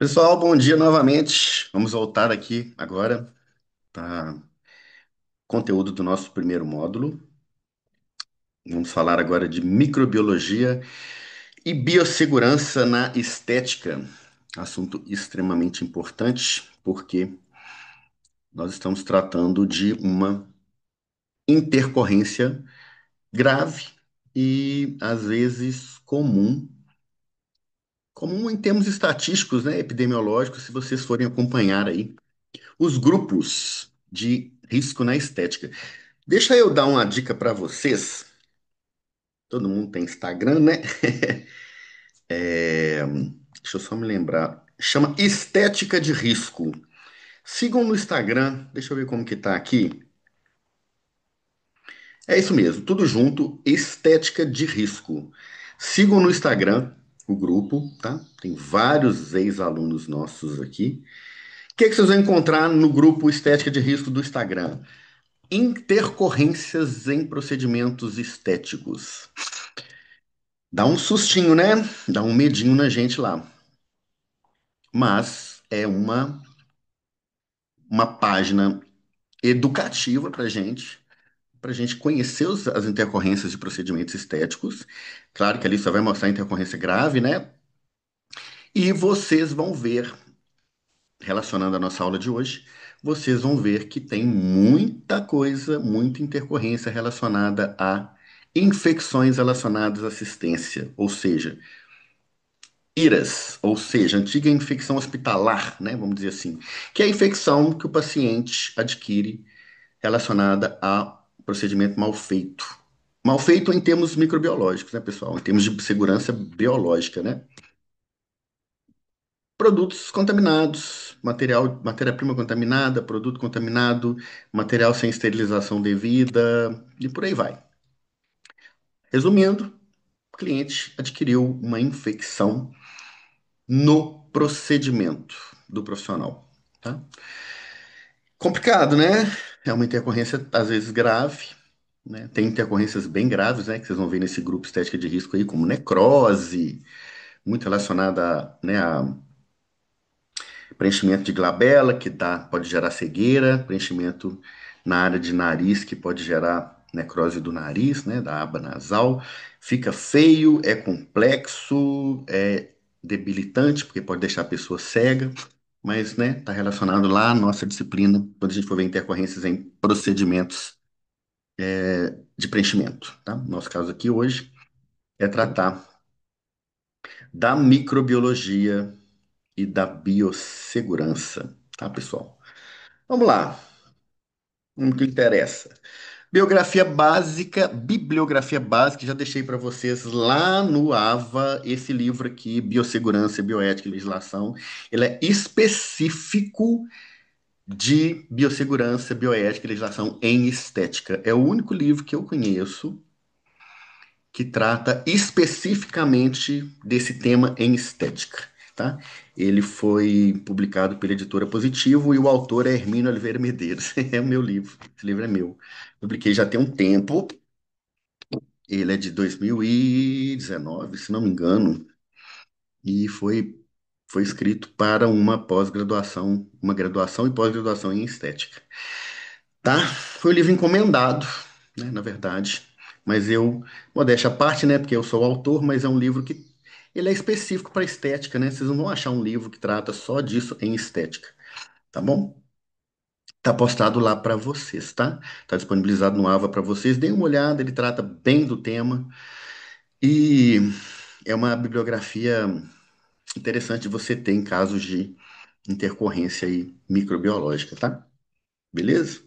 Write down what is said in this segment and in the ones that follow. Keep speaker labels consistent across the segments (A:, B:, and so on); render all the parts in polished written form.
A: Pessoal, bom dia novamente. Vamos voltar aqui agora para conteúdo do nosso primeiro módulo. Vamos falar agora de microbiologia e biossegurança na estética. Assunto extremamente importante, porque nós estamos tratando de uma intercorrência grave e às vezes comum em termos estatísticos, né, epidemiológicos, se vocês forem acompanhar aí os grupos de risco na estética. Deixa eu dar uma dica para vocês. Todo mundo tem Instagram, né? Deixa eu só me lembrar. Chama Estética de Risco. Sigam no Instagram. Deixa eu ver como que tá aqui. É isso mesmo, tudo junto, Estética de Risco. Sigam no Instagram o grupo, tá? Tem vários ex-alunos nossos aqui. O que é que vocês vão encontrar no grupo Estética de Risco do Instagram? Intercorrências em procedimentos estéticos. Dá um sustinho, né? Dá um medinho na gente lá. Mas é uma página educativa para gente conhecer as intercorrências de procedimentos estéticos. Claro que ali só vai mostrar intercorrência grave, né? E vocês vão ver, relacionando a nossa aula de hoje, vocês vão ver que tem muita coisa, muita intercorrência relacionada a infecções relacionadas à assistência, ou seja, IRAS, ou seja, antiga infecção hospitalar, né, vamos dizer assim, que é a infecção que o paciente adquire relacionada a procedimento mal feito. Mal feito em termos microbiológicos, né, pessoal? Em termos de segurança biológica, né? Produtos contaminados, matéria-prima contaminada, produto contaminado, material sem esterilização devida, e por aí vai. Resumindo, o cliente adquiriu uma infecção no procedimento do profissional, tá? Complicado, né? É uma intercorrência às vezes grave, né? Tem intercorrências bem graves, né? Que vocês vão ver nesse grupo estética de risco aí, como necrose, muito relacionada, né, a preenchimento de glabela, que pode gerar cegueira, preenchimento na área de nariz, que pode gerar necrose do nariz, né, da aba nasal. Fica feio, é complexo, é debilitante, porque pode deixar a pessoa cega, mas, né, está relacionado lá à nossa disciplina, quando a gente for ver intercorrências em procedimentos de preenchimento, tá? Nosso caso aqui hoje é tratar da microbiologia e da biossegurança, tá, pessoal? Vamos lá, vamos que interessa. Bibliografia básica, já deixei para vocês lá no AVA, esse livro aqui, Biossegurança, Bioética e Legislação. Ele é específico de biossegurança, bioética e legislação em estética. É o único livro que eu conheço que trata especificamente desse tema em estética, tá? Ele foi publicado pela editora Positivo e o autor é Hermínio Oliveira Medeiros. É o meu livro. Esse livro é meu. Publiquei já tem um tempo. Ele é de 2019, se não me engano, e foi escrito para uma pós-graduação, uma graduação e pós-graduação em estética. Tá? Foi um livro encomendado, né, na verdade, mas modéstia à parte, né, porque eu sou o autor, mas é um livro que ele é específico para estética, né? Vocês não vão achar um livro que trata só disso em estética, tá bom? Tá postado lá para vocês, tá? Tá disponibilizado no AVA para vocês. Deem uma olhada, ele trata bem do tema e é uma bibliografia interessante de você ter em casos de intercorrência aí microbiológica, tá? Beleza?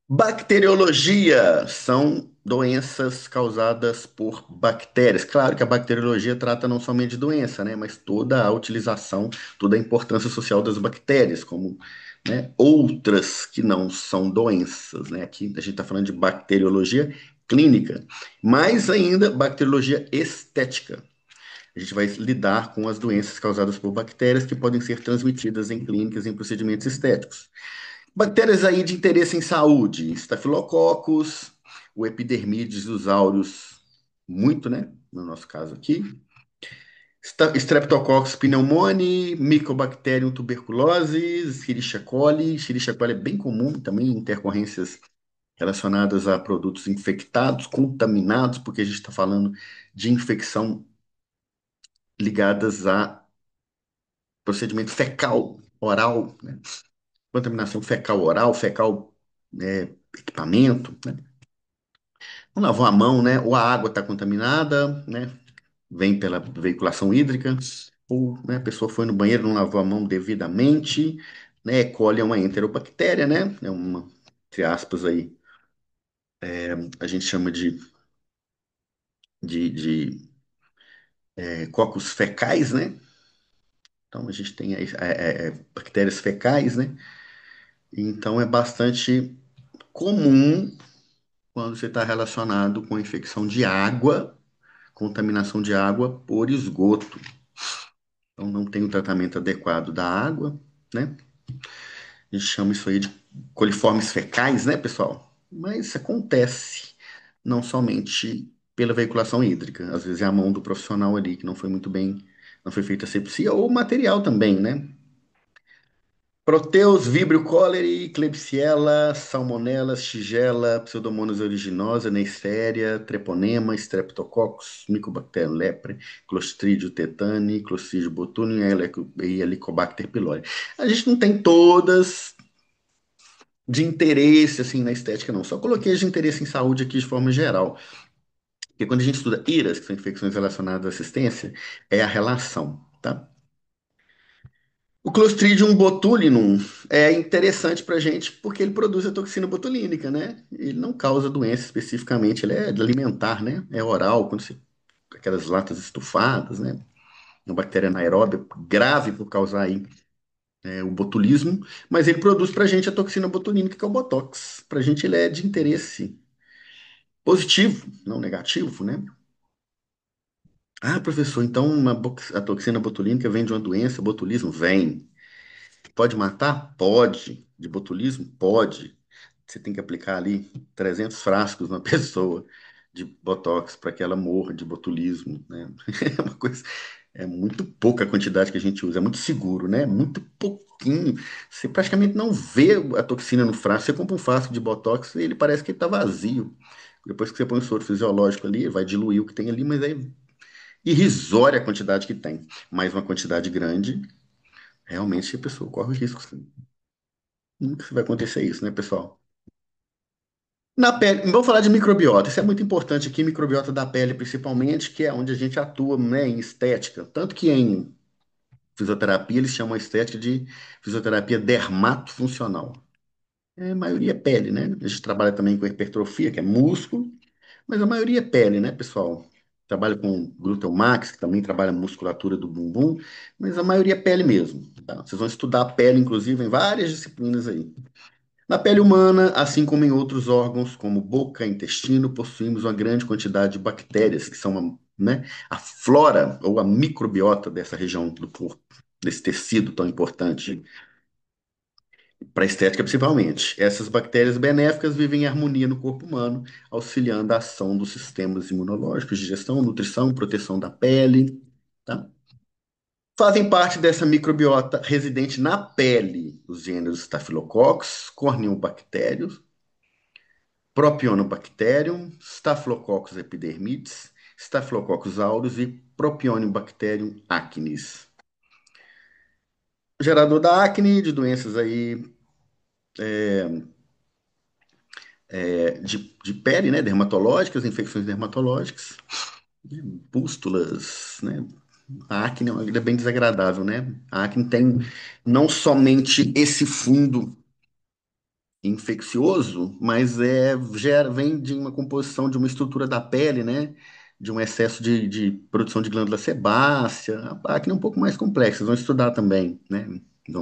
A: Bacteriologia são doenças causadas por bactérias. Claro que a bacteriologia trata não somente de doença, né, mas toda a utilização, toda a importância social das bactérias, como, né, outras que não são doenças, né? Aqui a gente está falando de bacteriologia clínica, mais ainda bacteriologia estética. A gente vai lidar com as doenças causadas por bactérias que podem ser transmitidas em clínicas e em procedimentos estéticos. Bactérias aí de interesse em saúde, Staphylococcus, o Epidermidis, os aureus, muito, né? No nosso caso aqui. Streptococcus pneumoniae, Mycobacterium tuberculosis, Escherichia coli. Escherichia coli é bem comum também, intercorrências relacionadas a produtos infectados, contaminados, porque a gente está falando de infecção ligadas a procedimento fecal oral, né? Contaminação fecal oral, fecal equipamento, né? Não lavou a mão, né? Ou a água está contaminada, né? Vem pela veiculação hídrica, ou né, a pessoa foi no banheiro, não lavou a mão devidamente, né? E. coli é uma enterobactéria, né? É uma, entre aspas aí, a gente chama de cocos fecais, né? Então a gente tem aí, bactérias fecais, né? Então é bastante comum quando você está relacionado com infecção de água, contaminação de água por esgoto. Então não tem o tratamento adequado da água, né? A gente chama isso aí de coliformes fecais, né, pessoal? Mas isso acontece não somente pela veiculação hídrica, às vezes é a mão do profissional ali que não foi muito bem, não foi feita a sepsia, ou o material também, né? Proteus, Vibrio cholerae, Klebsiella, Salmonella, Shigella, Pseudomonas aeruginosa, Neisseria, Treponema, Streptococcus, Mycobacterium leprae, Clostridio tetani, Clostridio botulinum e Helicobacter pylori. A gente não tem todas de interesse assim na estética, não. Só coloquei as de interesse em saúde aqui de forma geral. Porque quando a gente estuda IRAS, que são infecções relacionadas à assistência, é a relação, tá? O Clostridium botulinum é interessante para a gente porque ele produz a toxina botulínica, né? Ele não causa doença especificamente, ele é alimentar, né? É oral, quando você, aquelas latas estufadas, né? Uma bactéria anaeróbia grave por causar aí o botulismo, mas ele produz para a gente a toxina botulínica, que é o Botox. Para a gente ele é de interesse positivo, não negativo, né? Ah, professor, então a toxina botulínica vem de uma doença, botulismo? Vem. Pode matar? Pode. De botulismo? Pode. Você tem que aplicar ali 300 frascos na pessoa de botox para que ela morra de botulismo, né? É uma coisa, é muito pouca a quantidade que a gente usa, é muito seguro, né? Muito pouquinho. Você praticamente não vê a toxina no frasco. Você compra um frasco de botox e ele parece que está vazio. Depois que você põe o soro fisiológico ali, vai diluir o que tem ali, mas é irrisória a quantidade que tem. Mas uma quantidade grande, realmente a pessoa corre o risco. Nunca vai acontecer isso, né, pessoal? Na pele, vamos falar de microbiota. Isso é muito importante aqui, microbiota da pele, principalmente, que é onde a gente atua, né, em estética. Tanto que em fisioterapia eles chamam a estética de fisioterapia dermatofuncional. É, a maioria é pele, né? A gente trabalha também com hipertrofia, que é músculo, mas a maioria é pele, né, pessoal? Trabalha com glúteo max, que também trabalha a musculatura do bumbum, mas a maioria é pele mesmo, tá? Vocês vão estudar a pele, inclusive, em várias disciplinas aí. Na pele humana, assim como em outros órgãos, como boca e intestino, possuímos uma grande quantidade de bactérias, que são, né, a flora ou a microbiota dessa região do corpo, desse tecido tão importante para a estética, principalmente. Essas bactérias benéficas vivem em harmonia no corpo humano, auxiliando a ação dos sistemas imunológicos, digestão, nutrição, proteção da pele, tá? Fazem parte dessa microbiota residente na pele os gêneros Staphylococcus, Corneobacterium, Propionibacterium, Staphylococcus epidermidis, Staphylococcus aureus e Propionibacterium acnes. Gerador da acne, de doenças aí de pele, né, dermatológicas, infecções dermatológicas, pústulas, né? A acne é bem desagradável, né? A acne tem não somente esse fundo infeccioso, mas vem de uma composição de uma estrutura da pele, né? De um excesso de produção de glândula sebácea. A acne é um pouco mais complexa, vocês vão estudar também, né?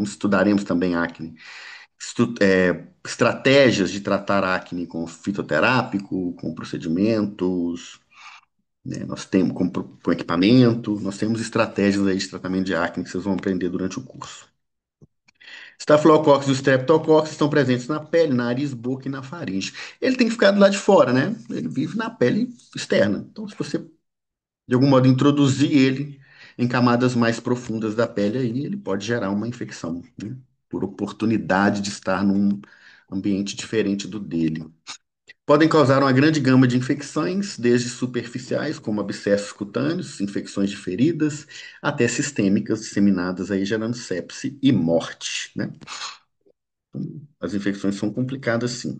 A: Estudaremos também acne. Estratégias de tratar acne com fitoterápico, com procedimentos, né? Nós temos com equipamento, nós temos estratégias aí de tratamento de acne que vocês vão aprender durante o curso. Estafilococcus e os streptococcus estão presentes na pele, nariz, boca e na faringe. Ele tem que ficar do lado de fora, né? Ele vive na pele externa. Então, se você, de algum modo, introduzir ele em camadas mais profundas da pele aí, ele pode gerar uma infecção, né? Por oportunidade de estar num ambiente diferente do dele. Podem causar uma grande gama de infecções, desde superficiais, como abscessos cutâneos, infecções de feridas, até sistêmicas disseminadas aí gerando sepse e morte, né? As infecções são complicadas, sim.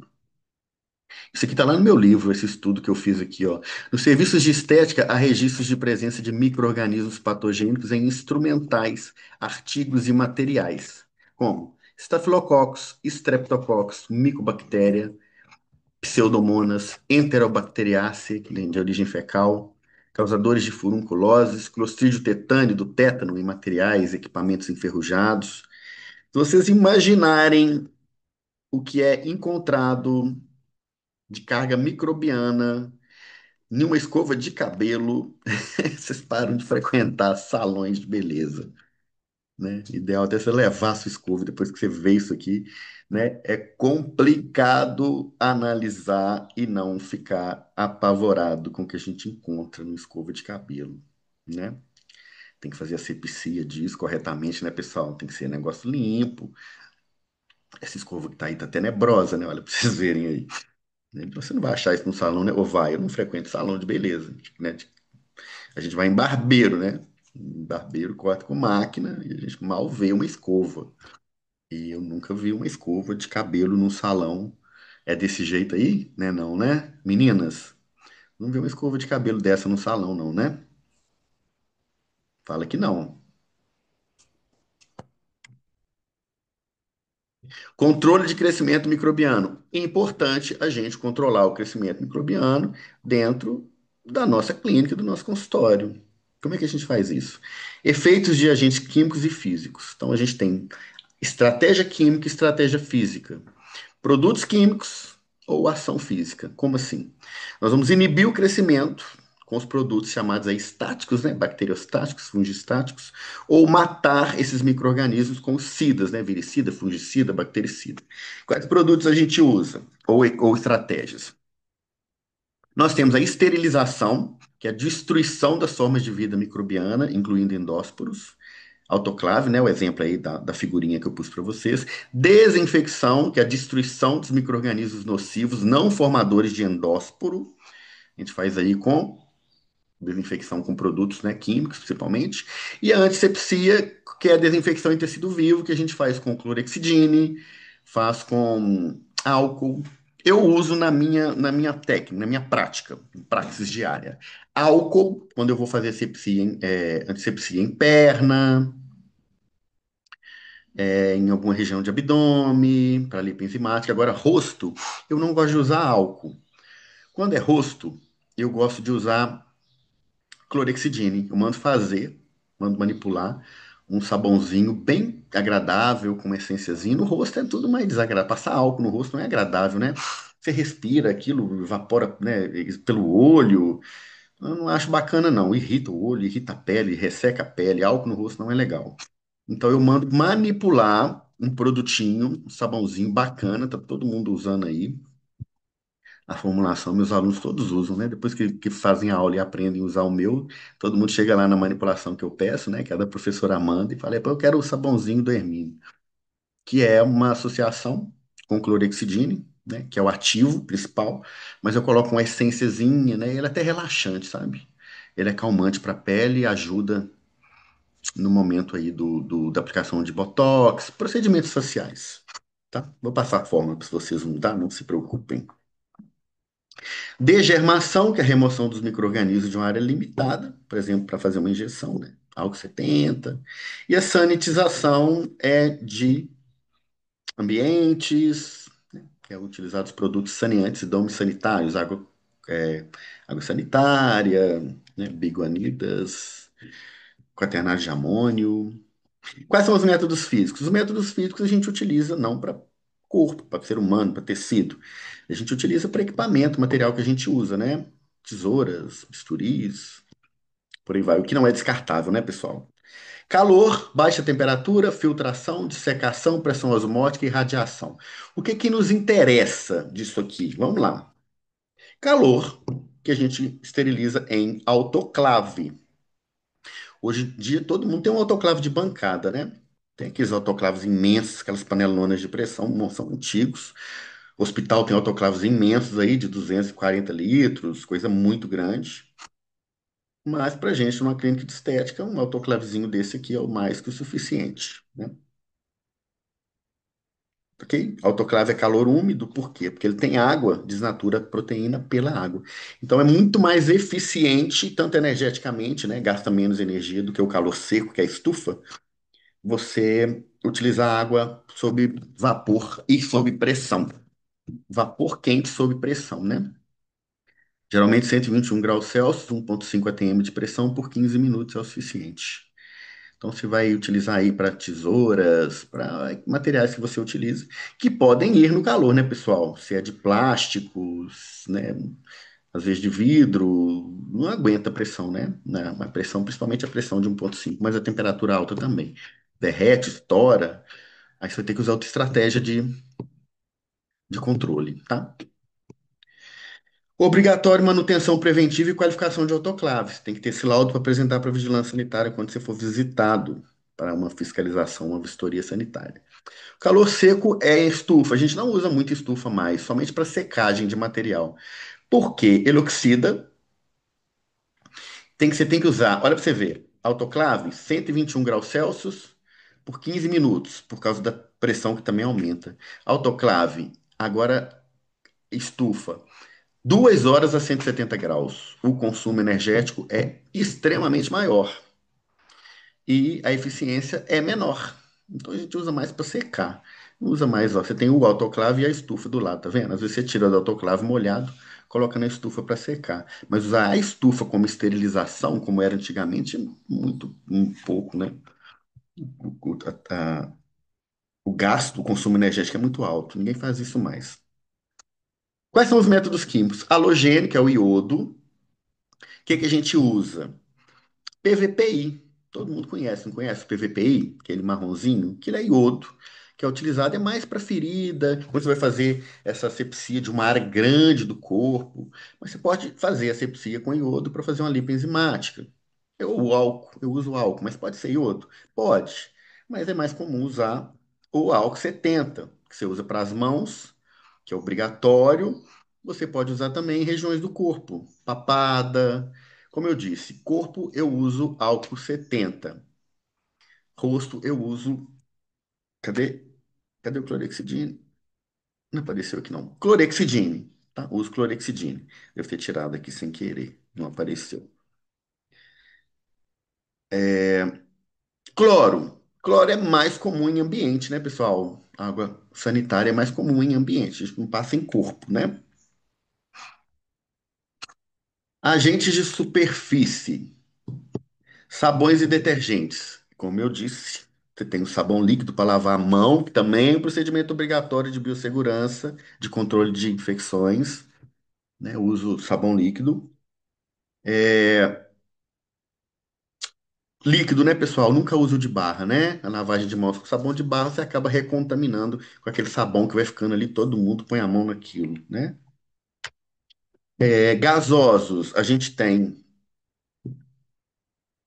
A: Isso aqui está lá no meu livro, esse estudo que eu fiz aqui, ó. Nos serviços de estética, há registros de presença de micro-organismos patogênicos em instrumentais, artigos e materiais, como Staphylococcus, Streptococcus, Mycobacteria, Pseudomonas, Enterobacteriaceae, que vem de origem fecal, causadores de furunculoses, Clostridio tetani, do tétano em materiais, equipamentos enferrujados. Se vocês imaginarem o que é encontrado de carga microbiana em uma escova de cabelo, vocês param de frequentar salões de beleza, né? Ideal até você levar a sua escova depois que você vê isso aqui, né? É complicado analisar e não ficar apavorado com o que a gente encontra no escova de cabelo, né? Tem que fazer a asepsia disso corretamente, né, pessoal? Tem que ser negócio limpo. Essa escova que tá aí tá tenebrosa, né? Olha pra vocês verem aí. Né? Você não vai achar isso no salão, né? Ou vai, eu não frequento salão de beleza, né? A gente vai em barbeiro, né? Barbeiro corta com máquina e a gente mal vê uma escova. E eu nunca vi uma escova de cabelo num salão. É desse jeito aí, né? Não, né? Meninas, não vê uma escova de cabelo dessa no salão, não, né? Fala que não. Controle de crescimento microbiano. É importante a gente controlar o crescimento microbiano dentro da nossa clínica, do nosso consultório. Como é que a gente faz isso? Efeitos de agentes químicos e físicos. Então, a gente tem estratégia química e estratégia física. Produtos químicos ou ação física. Como assim? Nós vamos inibir o crescimento com os produtos chamados aí estáticos, né? Bacteriostáticos, fungistáticos, ou matar esses micro-organismos com os cidas, né? Viricida, fungicida, bactericida. Quais produtos a gente usa? Ou estratégias? Nós temos a esterilização, que é a destruição das formas de vida microbiana, incluindo endósporos, autoclave, né? O exemplo aí da figurinha que eu pus para vocês. Desinfecção, que é a destruição dos micro-organismos nocivos não formadores de endósporo. A gente faz aí com desinfecção com produtos, né, químicos, principalmente. E a antisepsia, que é a desinfecção em tecido vivo, que a gente faz com clorexidine, faz com álcool. Eu uso na minha técnica, na minha prática, praxis diária. Álcool, quando eu vou fazer antisepsia em perna, em alguma região de abdômen, para lipoenzimática. Agora, rosto, eu não gosto de usar álcool. Quando é rosto, eu gosto de usar clorexidine. Eu mando fazer, mando manipular um sabãozinho bem agradável, com uma essênciazinha. No rosto é tudo mais desagradável. Passar álcool no rosto não é agradável, né? Você respira aquilo, evapora, né, pelo olho. Eu não acho bacana, não. Irrita o olho, irrita a pele, resseca a pele. Álcool no rosto não é legal. Então eu mando manipular um produtinho, um sabãozinho bacana, tá todo mundo usando aí. A formulação, meus alunos todos usam, né? Depois que fazem a aula e aprendem a usar o meu, todo mundo chega lá na manipulação que eu peço, né? Que é da professora Amanda, e fala, "Pô, eu quero o sabãozinho do Hermínio, que é uma associação com clorexidine, né? Que é o ativo principal, mas eu coloco uma essênciazinha, né? Ele é até relaxante, sabe? Ele é calmante para a pele e ajuda no momento aí da aplicação de Botox, procedimentos faciais, tá? Vou passar a forma para vocês mudar, não se preocupem. Degermação, que é a remoção dos micro-organismos de uma área limitada, por exemplo, para fazer uma injeção, né? Álcool 70. E a sanitização é de ambientes, né? Que é utilizados produtos saneantes e domes sanitários, é, água sanitária, né? Biguanidas, quaternário de amônio. Quais são os métodos físicos? Os métodos físicos a gente utiliza não para corpo, para ser humano, para tecido. A gente utiliza para equipamento, material que a gente usa, né? Tesouras, bisturis, por aí vai. O que não é descartável, né, pessoal? Calor, baixa temperatura, filtração, dissecação, pressão osmótica e radiação. O que que nos interessa disso aqui? Vamos lá. Calor, que a gente esteriliza em autoclave. Hoje em dia todo mundo tem um autoclave de bancada, né? Tem aqueles autoclaves imensos, aquelas panelonas de pressão, não são antigos. O hospital tem autoclaves imensos aí, de 240 litros, coisa muito grande. Mas para gente, numa clínica de estética, um autoclavezinho desse aqui é o mais que o suficiente, né? Ok? Autoclave é calor úmido, por quê? Porque ele tem água, desnatura a proteína pela água. Então é muito mais eficiente, tanto energeticamente, né? Gasta menos energia do que o calor seco, que é a estufa, você utilizar água sob vapor e sob pressão. Vapor quente sob pressão, né? Geralmente 121 graus Celsius, 1,5 atm de pressão por 15 minutos é o suficiente. Então você vai utilizar aí para tesouras, para materiais que você utiliza, que podem ir no calor, né, pessoal? Se é de plásticos, né, às vezes de vidro, não aguenta a pressão, né? A pressão, principalmente a pressão de 1,5, mas a temperatura alta também. Derrete, estoura, aí você vai ter que usar outra estratégia de controle, tá? Obrigatório manutenção preventiva e qualificação de autoclaves. Tem que ter esse laudo para apresentar para a vigilância sanitária quando você for visitado para uma fiscalização, uma vistoria sanitária. Calor seco é estufa. A gente não usa muito estufa mais, somente para secagem de material. Por quê? Ele oxida. Você tem que usar, olha para você ver, autoclave 121 graus Celsius por 15 minutos, por causa da pressão que também aumenta. Autoclave, agora estufa. 2 horas a 170 graus. O consumo energético é extremamente maior e a eficiência é menor. Então a gente usa mais para secar. Não usa mais, ó, você tem o autoclave e a estufa do lado, tá vendo? Às vezes você tira do autoclave molhado, coloca na estufa para secar. Mas usar a estufa como esterilização, como era antigamente, é muito, um pouco, né? O, o gasto, o consumo energético é muito alto. Ninguém faz isso mais. Quais são os métodos químicos? Halogênio, que é o iodo. O que que a gente usa? PVPI. Todo mundo conhece, não conhece o PVPI? Aquele marronzinho, que ele é iodo, que é utilizado é mais para ferida, quando você vai fazer essa asepsia de uma área grande do corpo. Mas você pode fazer asepsia com iodo para fazer uma lipo enzimática. O álcool, eu uso álcool, mas pode ser iodo? Pode, mas é mais comum usar o álcool 70, que você usa para as mãos, que é obrigatório. Você pode usar também em regiões do corpo, papada. Como eu disse, corpo eu uso álcool 70. Rosto eu uso. Cadê? Cadê o clorexidine? Não apareceu aqui não. Clorexidine, tá? Uso clorexidine. Devo ter tirado aqui sem querer. Não apareceu. Cloro. Cloro é mais comum em ambiente, né, pessoal? Água sanitária é mais comum em ambiente. A gente não passa em corpo, né? Agentes de superfície. Sabões e detergentes. Como eu disse, você tem o sabão líquido para lavar a mão, que também é um procedimento obrigatório de biossegurança, de controle de infecções, né? Eu uso sabão líquido. É, líquido, né, pessoal? Nunca uso de barra, né? A lavagem de mãos com sabão de barra, você acaba recontaminando com aquele sabão que vai ficando ali, todo mundo põe a mão naquilo, né? Gasosos, a gente tem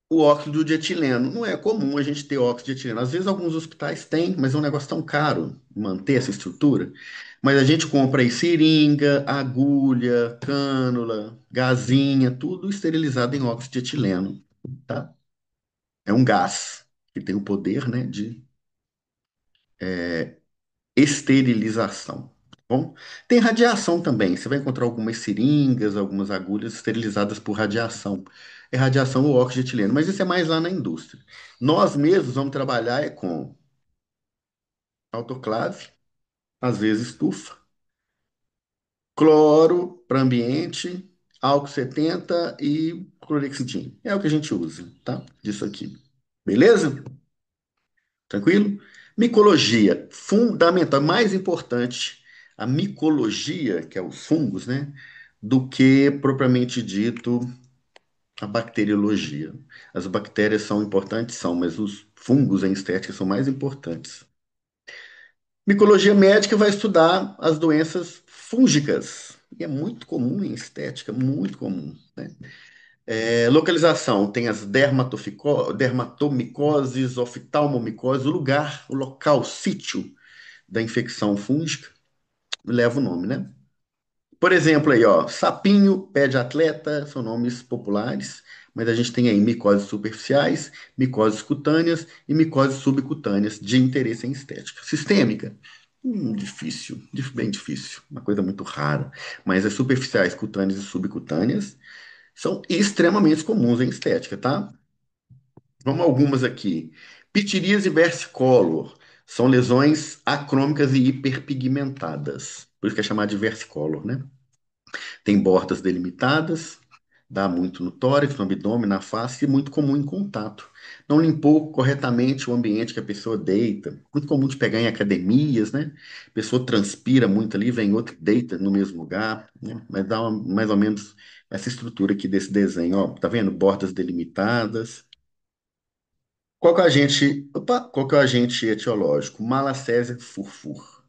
A: o óxido de etileno. Não é comum a gente ter óxido de etileno. Às vezes alguns hospitais têm, mas é um negócio tão caro manter essa estrutura. Mas a gente compra aí seringa, agulha, cânula, gazinha, tudo esterilizado em óxido de etileno, tá? É um gás que tem o poder, né, de esterilização. Bom, tem radiação também. Você vai encontrar algumas seringas, algumas agulhas esterilizadas por radiação. É radiação ou óxido de etileno, mas isso é mais lá na indústria. Nós mesmos vamos trabalhar com autoclave, às vezes estufa, cloro para ambiente, álcool 70 e clorexidina. É o que a gente usa, tá? Disso aqui. Beleza? Tranquilo? Micologia, fundamental, mais importante, a micologia, que é os fungos, né? Do que propriamente dito a bacteriologia. As bactérias são importantes, são, mas os fungos em estética são mais importantes. Micologia médica vai estudar as doenças fúngicas. E é muito comum em estética, muito comum, né? Localização, tem as dermatomicoses, oftalmomicoses, o lugar, o local, o sítio da infecção fúngica, leva o nome, né? Por exemplo, aí, ó, sapinho, pé de atleta, são nomes populares, mas a gente tem aí micoses superficiais, micoses cutâneas e micoses subcutâneas de interesse em estética. Sistêmica, difícil, bem difícil, uma coisa muito rara. Mas as superficiais, cutâneas e subcutâneas são extremamente comuns em estética, tá? Vamos a algumas aqui. Pitiríase versicolor são lesões acrômicas e hiperpigmentadas. Por isso que é chamado de versicolor, né? Tem bordas delimitadas, dá muito no tórax, no abdômen, na face e muito comum em contato. Não limpou corretamente o ambiente que a pessoa deita. Muito comum de pegar em academias, né? A pessoa transpira muito ali, vem outra, deita no mesmo lugar, né? Mas dá mais ou menos essa estrutura aqui desse desenho, ó. Tá vendo? Bordas delimitadas. Qual que é o agente? Opa, qual que é o agente etiológico? Malacésia furfur,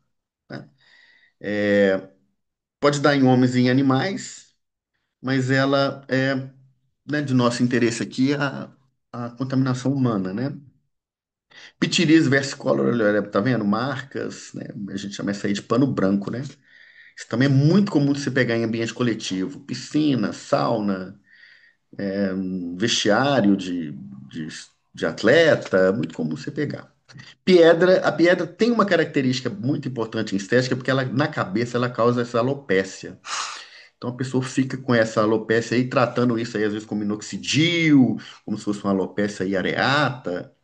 A: né? Pode dar em homens e em animais, mas ela é, né, de nosso interesse aqui a contaminação humana, né? Pitiris versicolor, olha, tá vendo? Marcas, né? A gente chama isso aí de pano branco, né? Isso também é muito comum de se pegar em ambiente coletivo, piscina, sauna, vestiário de, de atleta, é muito comum você pegar. A pedra tem uma característica muito importante em estética, porque ela, na cabeça ela causa essa alopécia. Então a pessoa fica com essa alopécia aí, tratando isso aí às vezes como minoxidil, como se fosse uma alopécia aí areata,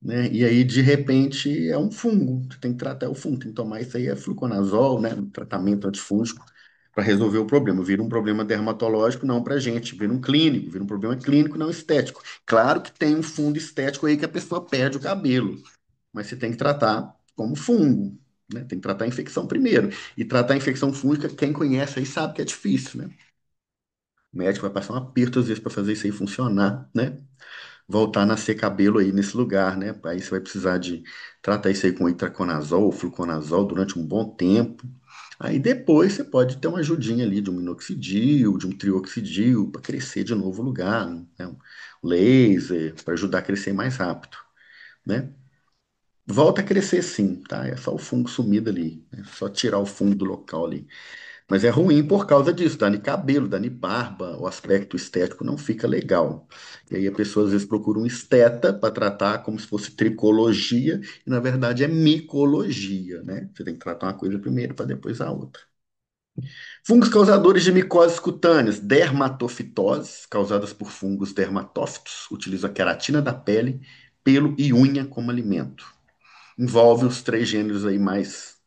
A: né? E aí de repente é um fungo, você tem que tratar o fungo, tem que tomar isso aí, é fluconazol, né? Um tratamento antifúngico para resolver o problema. Vira um problema dermatológico, não para gente, vira um clínico, vira um problema clínico, não estético. Claro que tem um fundo estético aí que a pessoa perde o cabelo, mas você tem que tratar como fungo, né? Tem que tratar a infecção primeiro. E tratar a infecção fúngica, quem conhece aí sabe que é difícil, né? O médico vai passar um aperto às vezes para fazer isso aí funcionar, né? Voltar a nascer cabelo aí nesse lugar, né? Aí você vai precisar de tratar isso aí com itraconazol, fluconazol durante um bom tempo. Aí depois você pode ter uma ajudinha ali de um minoxidil, de um trioxidil, para crescer de novo o lugar, né? Um laser, para ajudar a crescer mais rápido, né? Volta a crescer sim, tá? É só o fungo sumido ali. É só tirar o fungo do local ali. Mas é ruim por causa disso, dá em cabelo, dá em barba, o aspecto estético não fica legal. E aí a pessoa às vezes procura um esteta para tratar como se fosse tricologia, e na verdade é micologia, né? Você tem que tratar uma coisa primeiro para depois a outra. Fungos causadores de micoses cutâneas, dermatofitoses, causadas por fungos dermatófitos, utilizam a queratina da pele, pelo e unha como alimento. Envolve os três gêneros aí mais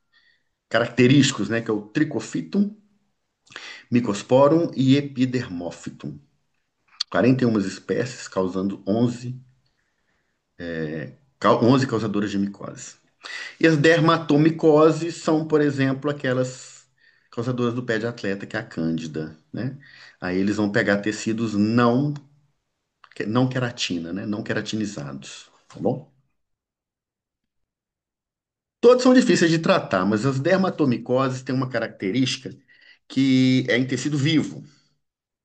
A: característicos, né? Que é o Trichophytum, Mycosporum e Epidermophytum. 41 espécies, causando 11 causadoras de micose. E as dermatomicoses são, por exemplo, aquelas causadoras do pé de atleta, que é a cândida, né? Aí eles vão pegar tecidos não queratina, né? Não queratinizados, tá bom? Todos são difíceis de tratar, mas as dermatomicoses têm uma característica que é em tecido vivo.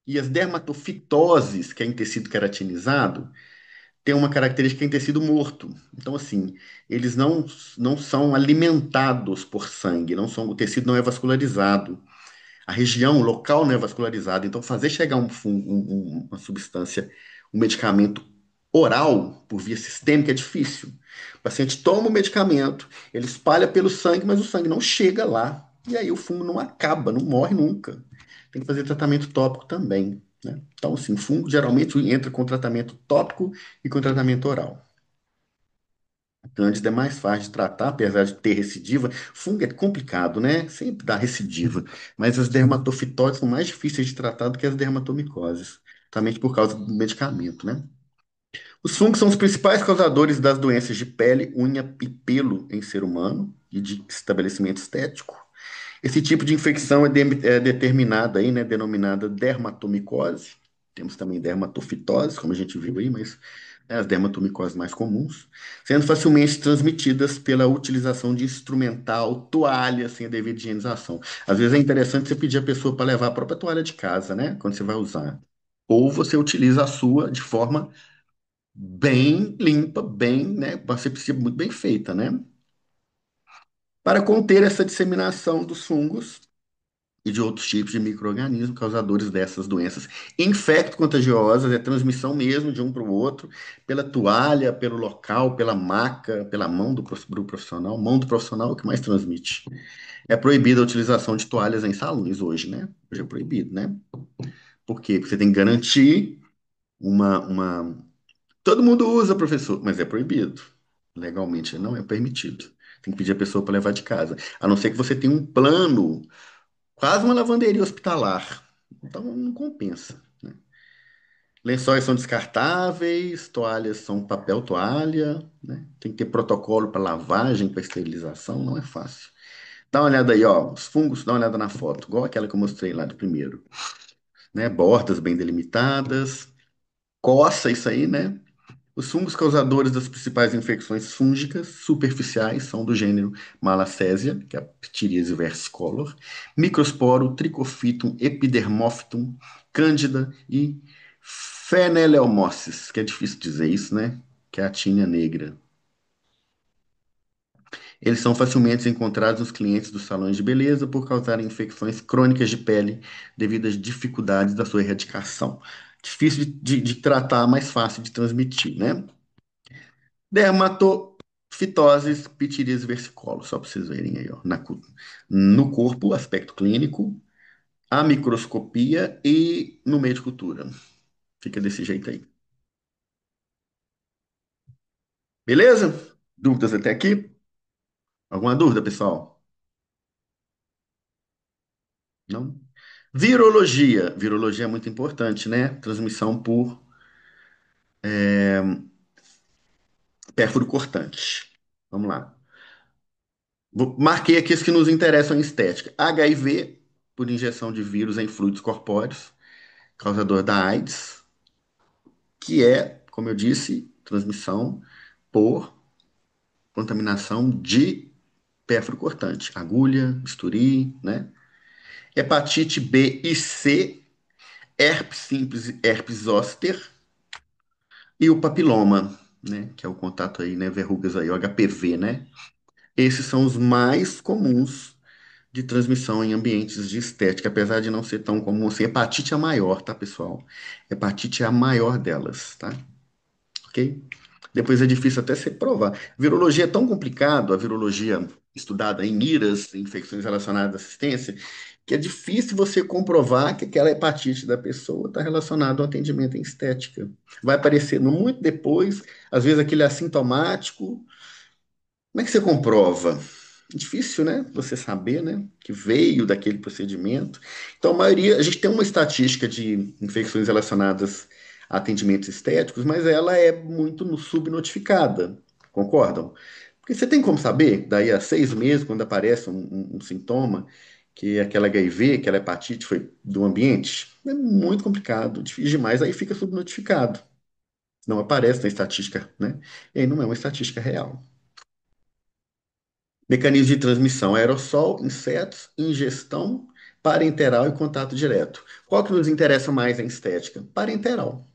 A: E as dermatofitoses, que é em tecido queratinizado, tem uma característica em tecido morto. Então, assim, eles não são alimentados por sangue, não são, o tecido não é vascularizado. A região, o local não é vascularizado. Então, fazer chegar uma substância, um medicamento oral, por via sistêmica, é difícil. O paciente toma o medicamento, ele espalha pelo sangue, mas o sangue não chega lá. E aí o fungo não acaba, não morre nunca. Tem que fazer tratamento tópico também, né? Então, assim, o fungo geralmente entra com tratamento tópico e com tratamento oral. Cândida é mais fácil de tratar, apesar de ter recidiva. Fungo é complicado, né? Sempre dá recidiva. Mas as dermatofitoses são mais difíceis de tratar do que as dermatomicoses, também por causa do medicamento, né? Os fungos são os principais causadores das doenças de pele, unha e pelo em ser humano e de estabelecimento estético. Esse tipo de infecção é determinada aí, né, denominada dermatomicose. Temos também dermatofitose, como a gente viu aí, mas as dermatomicoses mais comuns, sendo facilmente transmitidas pela utilização de instrumental, toalha sem a devida higienização. Às vezes é interessante você pedir a pessoa para levar a própria toalha de casa, né, quando você vai usar. ou você utiliza a sua de forma bem limpa, bem, né, asepsia muito bem feita, né? Para conter essa disseminação dos fungos e de outros tipos de micro-organismos causadores dessas doenças infecto-contagiosas, é transmissão mesmo de um para o outro, pela toalha, pelo local, pela maca, pela mão do profissional. Mão do profissional é o que mais transmite. É proibida a utilização de toalhas em salões hoje, né? Hoje é proibido, né? Por quê? Porque você tem que garantir uma... Todo mundo usa, professor, mas é proibido. Legalmente não é permitido. Tem que pedir a pessoa para levar de casa. A não ser que você tenha um plano, quase uma lavanderia hospitalar. Então não compensa, né? Lençóis são descartáveis, toalhas são papel toalha, né? Tem que ter protocolo para lavagem, para esterilização, não é fácil. Dá uma olhada aí, ó, os fungos, dá uma olhada na foto, igual aquela que eu mostrei lá do primeiro, né? Bordas bem delimitadas, coça isso aí, né? Os fungos causadores das principais infecções fúngicas superficiais são do gênero Malassezia, que é a Ptiríase versicolor, Microsporo, Trichophytum, Epidermophytum, Cândida e Pheneleomyces, que é difícil dizer isso, né? Que é a tinea negra. Eles são facilmente encontrados nos clientes dos salões de beleza por causarem infecções crônicas de pele devido às dificuldades da sua erradicação. Difícil de tratar, mais fácil de transmitir, né? Dermatofitoses, pitiríase versicolor, só para vocês verem aí, ó, no corpo, aspecto clínico, a microscopia e no meio de cultura. Fica desse jeito aí. Beleza? Dúvidas até aqui? Alguma dúvida, pessoal? Não? Virologia. Virologia é muito importante, né? Transmissão por pérfuro cortante. Vamos lá. Marquei aqui os que nos interessam em estética. HIV, por injeção de vírus em fluidos corpóreos, causador da AIDS, que é, como eu disse, transmissão por contaminação de pérfuro cortante, agulha, bisturi, né? Hepatite B e C, herpes simples, herpes zoster e o papiloma, né? Que é o contato aí, né? Verrugas aí, o HPV, né? Esses são os mais comuns de transmissão em ambientes de estética, apesar de não ser tão comum assim. Hepatite é a maior, tá, pessoal? Hepatite é a maior delas, tá? Ok? Depois é difícil até se provar. Virologia é tão complicado, a virologia estudada em IRAS, infecções relacionadas à assistência, que é difícil você comprovar que aquela hepatite da pessoa está relacionada ao atendimento em estética. Vai aparecer muito depois, às vezes aquele assintomático. Como é que você comprova? Difícil, né? Você saber, né? Que veio daquele procedimento. Então, a maioria, a gente tem uma estatística de infecções relacionadas a atendimentos estéticos, mas ela é muito subnotificada. Concordam? Porque você tem como saber, daí a 6 meses, quando aparece um sintoma, que aquela HIV, aquela hepatite foi do ambiente? É muito complicado, difícil demais, aí fica subnotificado. Não aparece na estatística, né? E aí não é uma estatística real. Mecanismo de transmissão: aerossol, insetos, ingestão, parenteral e contato direto. Qual que nos interessa mais em estética? Parenteral,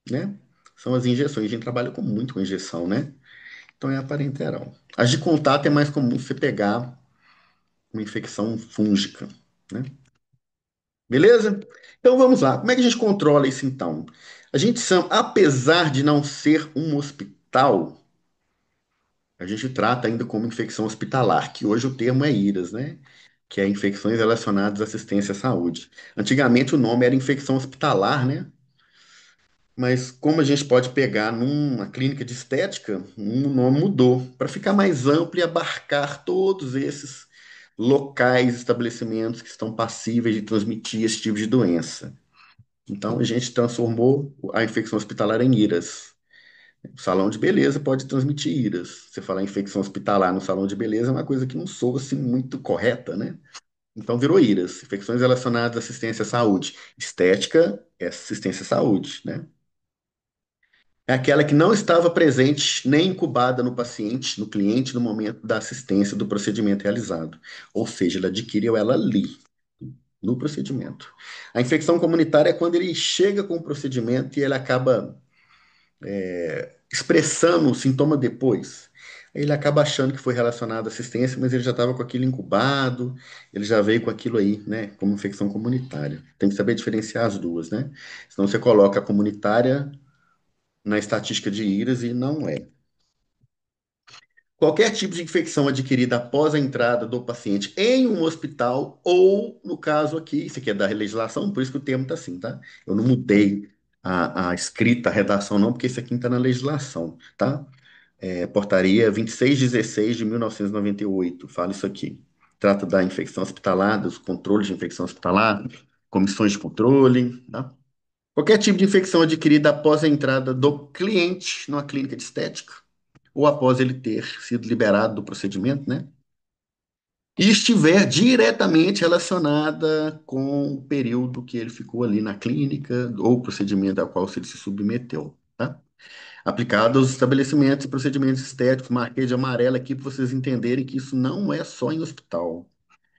A: né? São as injeções. A gente trabalha muito com injeção, né? Então é a parenteral. As de contato é mais comum você pegar uma infecção fúngica, né? Beleza? Então vamos lá. Como é que a gente controla isso então? A gente, apesar de não ser um hospital, a gente trata ainda como infecção hospitalar, que hoje o termo é IRAS, né? Que é infecções relacionadas à assistência à saúde. Antigamente o nome era infecção hospitalar, né? Mas como a gente pode pegar numa clínica de estética, o nome mudou para ficar mais amplo e abarcar todos esses locais, estabelecimentos que estão passíveis de transmitir esse tipo de doença. Então a gente transformou a infecção hospitalar em IRAS. O salão de beleza pode transmitir IRAS. Você falar infecção hospitalar no salão de beleza é uma coisa que não soa assim muito correta, né? Então virou IRAS, infecções relacionadas à assistência à saúde. Estética é assistência à saúde, né? É aquela que não estava presente nem incubada no paciente, no cliente, no momento da assistência do procedimento realizado. Ou seja, ele adquiriu ela ali, no procedimento. A infecção comunitária é quando ele chega com o procedimento e ele acaba expressando o sintoma depois. Ele acaba achando que foi relacionado à assistência, mas ele já estava com aquilo incubado, ele já veio com aquilo aí, né, como infecção comunitária. Tem que saber diferenciar as duas, né? Senão você coloca a comunitária na estatística de IRAS e não é. Qualquer tipo de infecção adquirida após a entrada do paciente em um hospital, ou, no caso aqui, isso aqui é da legislação, por isso que o termo está assim, tá? Eu não mudei a escrita, a redação, não, porque isso aqui está na legislação, tá? Portaria 2616 de 1998, fala isso aqui. Trata da infecção hospitalar, dos controles de infecção hospitalar, comissões de controle, tá? Qualquer tipo de infecção adquirida após a entrada do cliente numa clínica de estética, ou após ele ter sido liberado do procedimento, né? E estiver diretamente relacionada com o período que ele ficou ali na clínica ou procedimento ao qual ele se submeteu, tá? Aplicado aos estabelecimentos e procedimentos estéticos, marquei de amarelo aqui para vocês entenderem que isso não é só em hospital.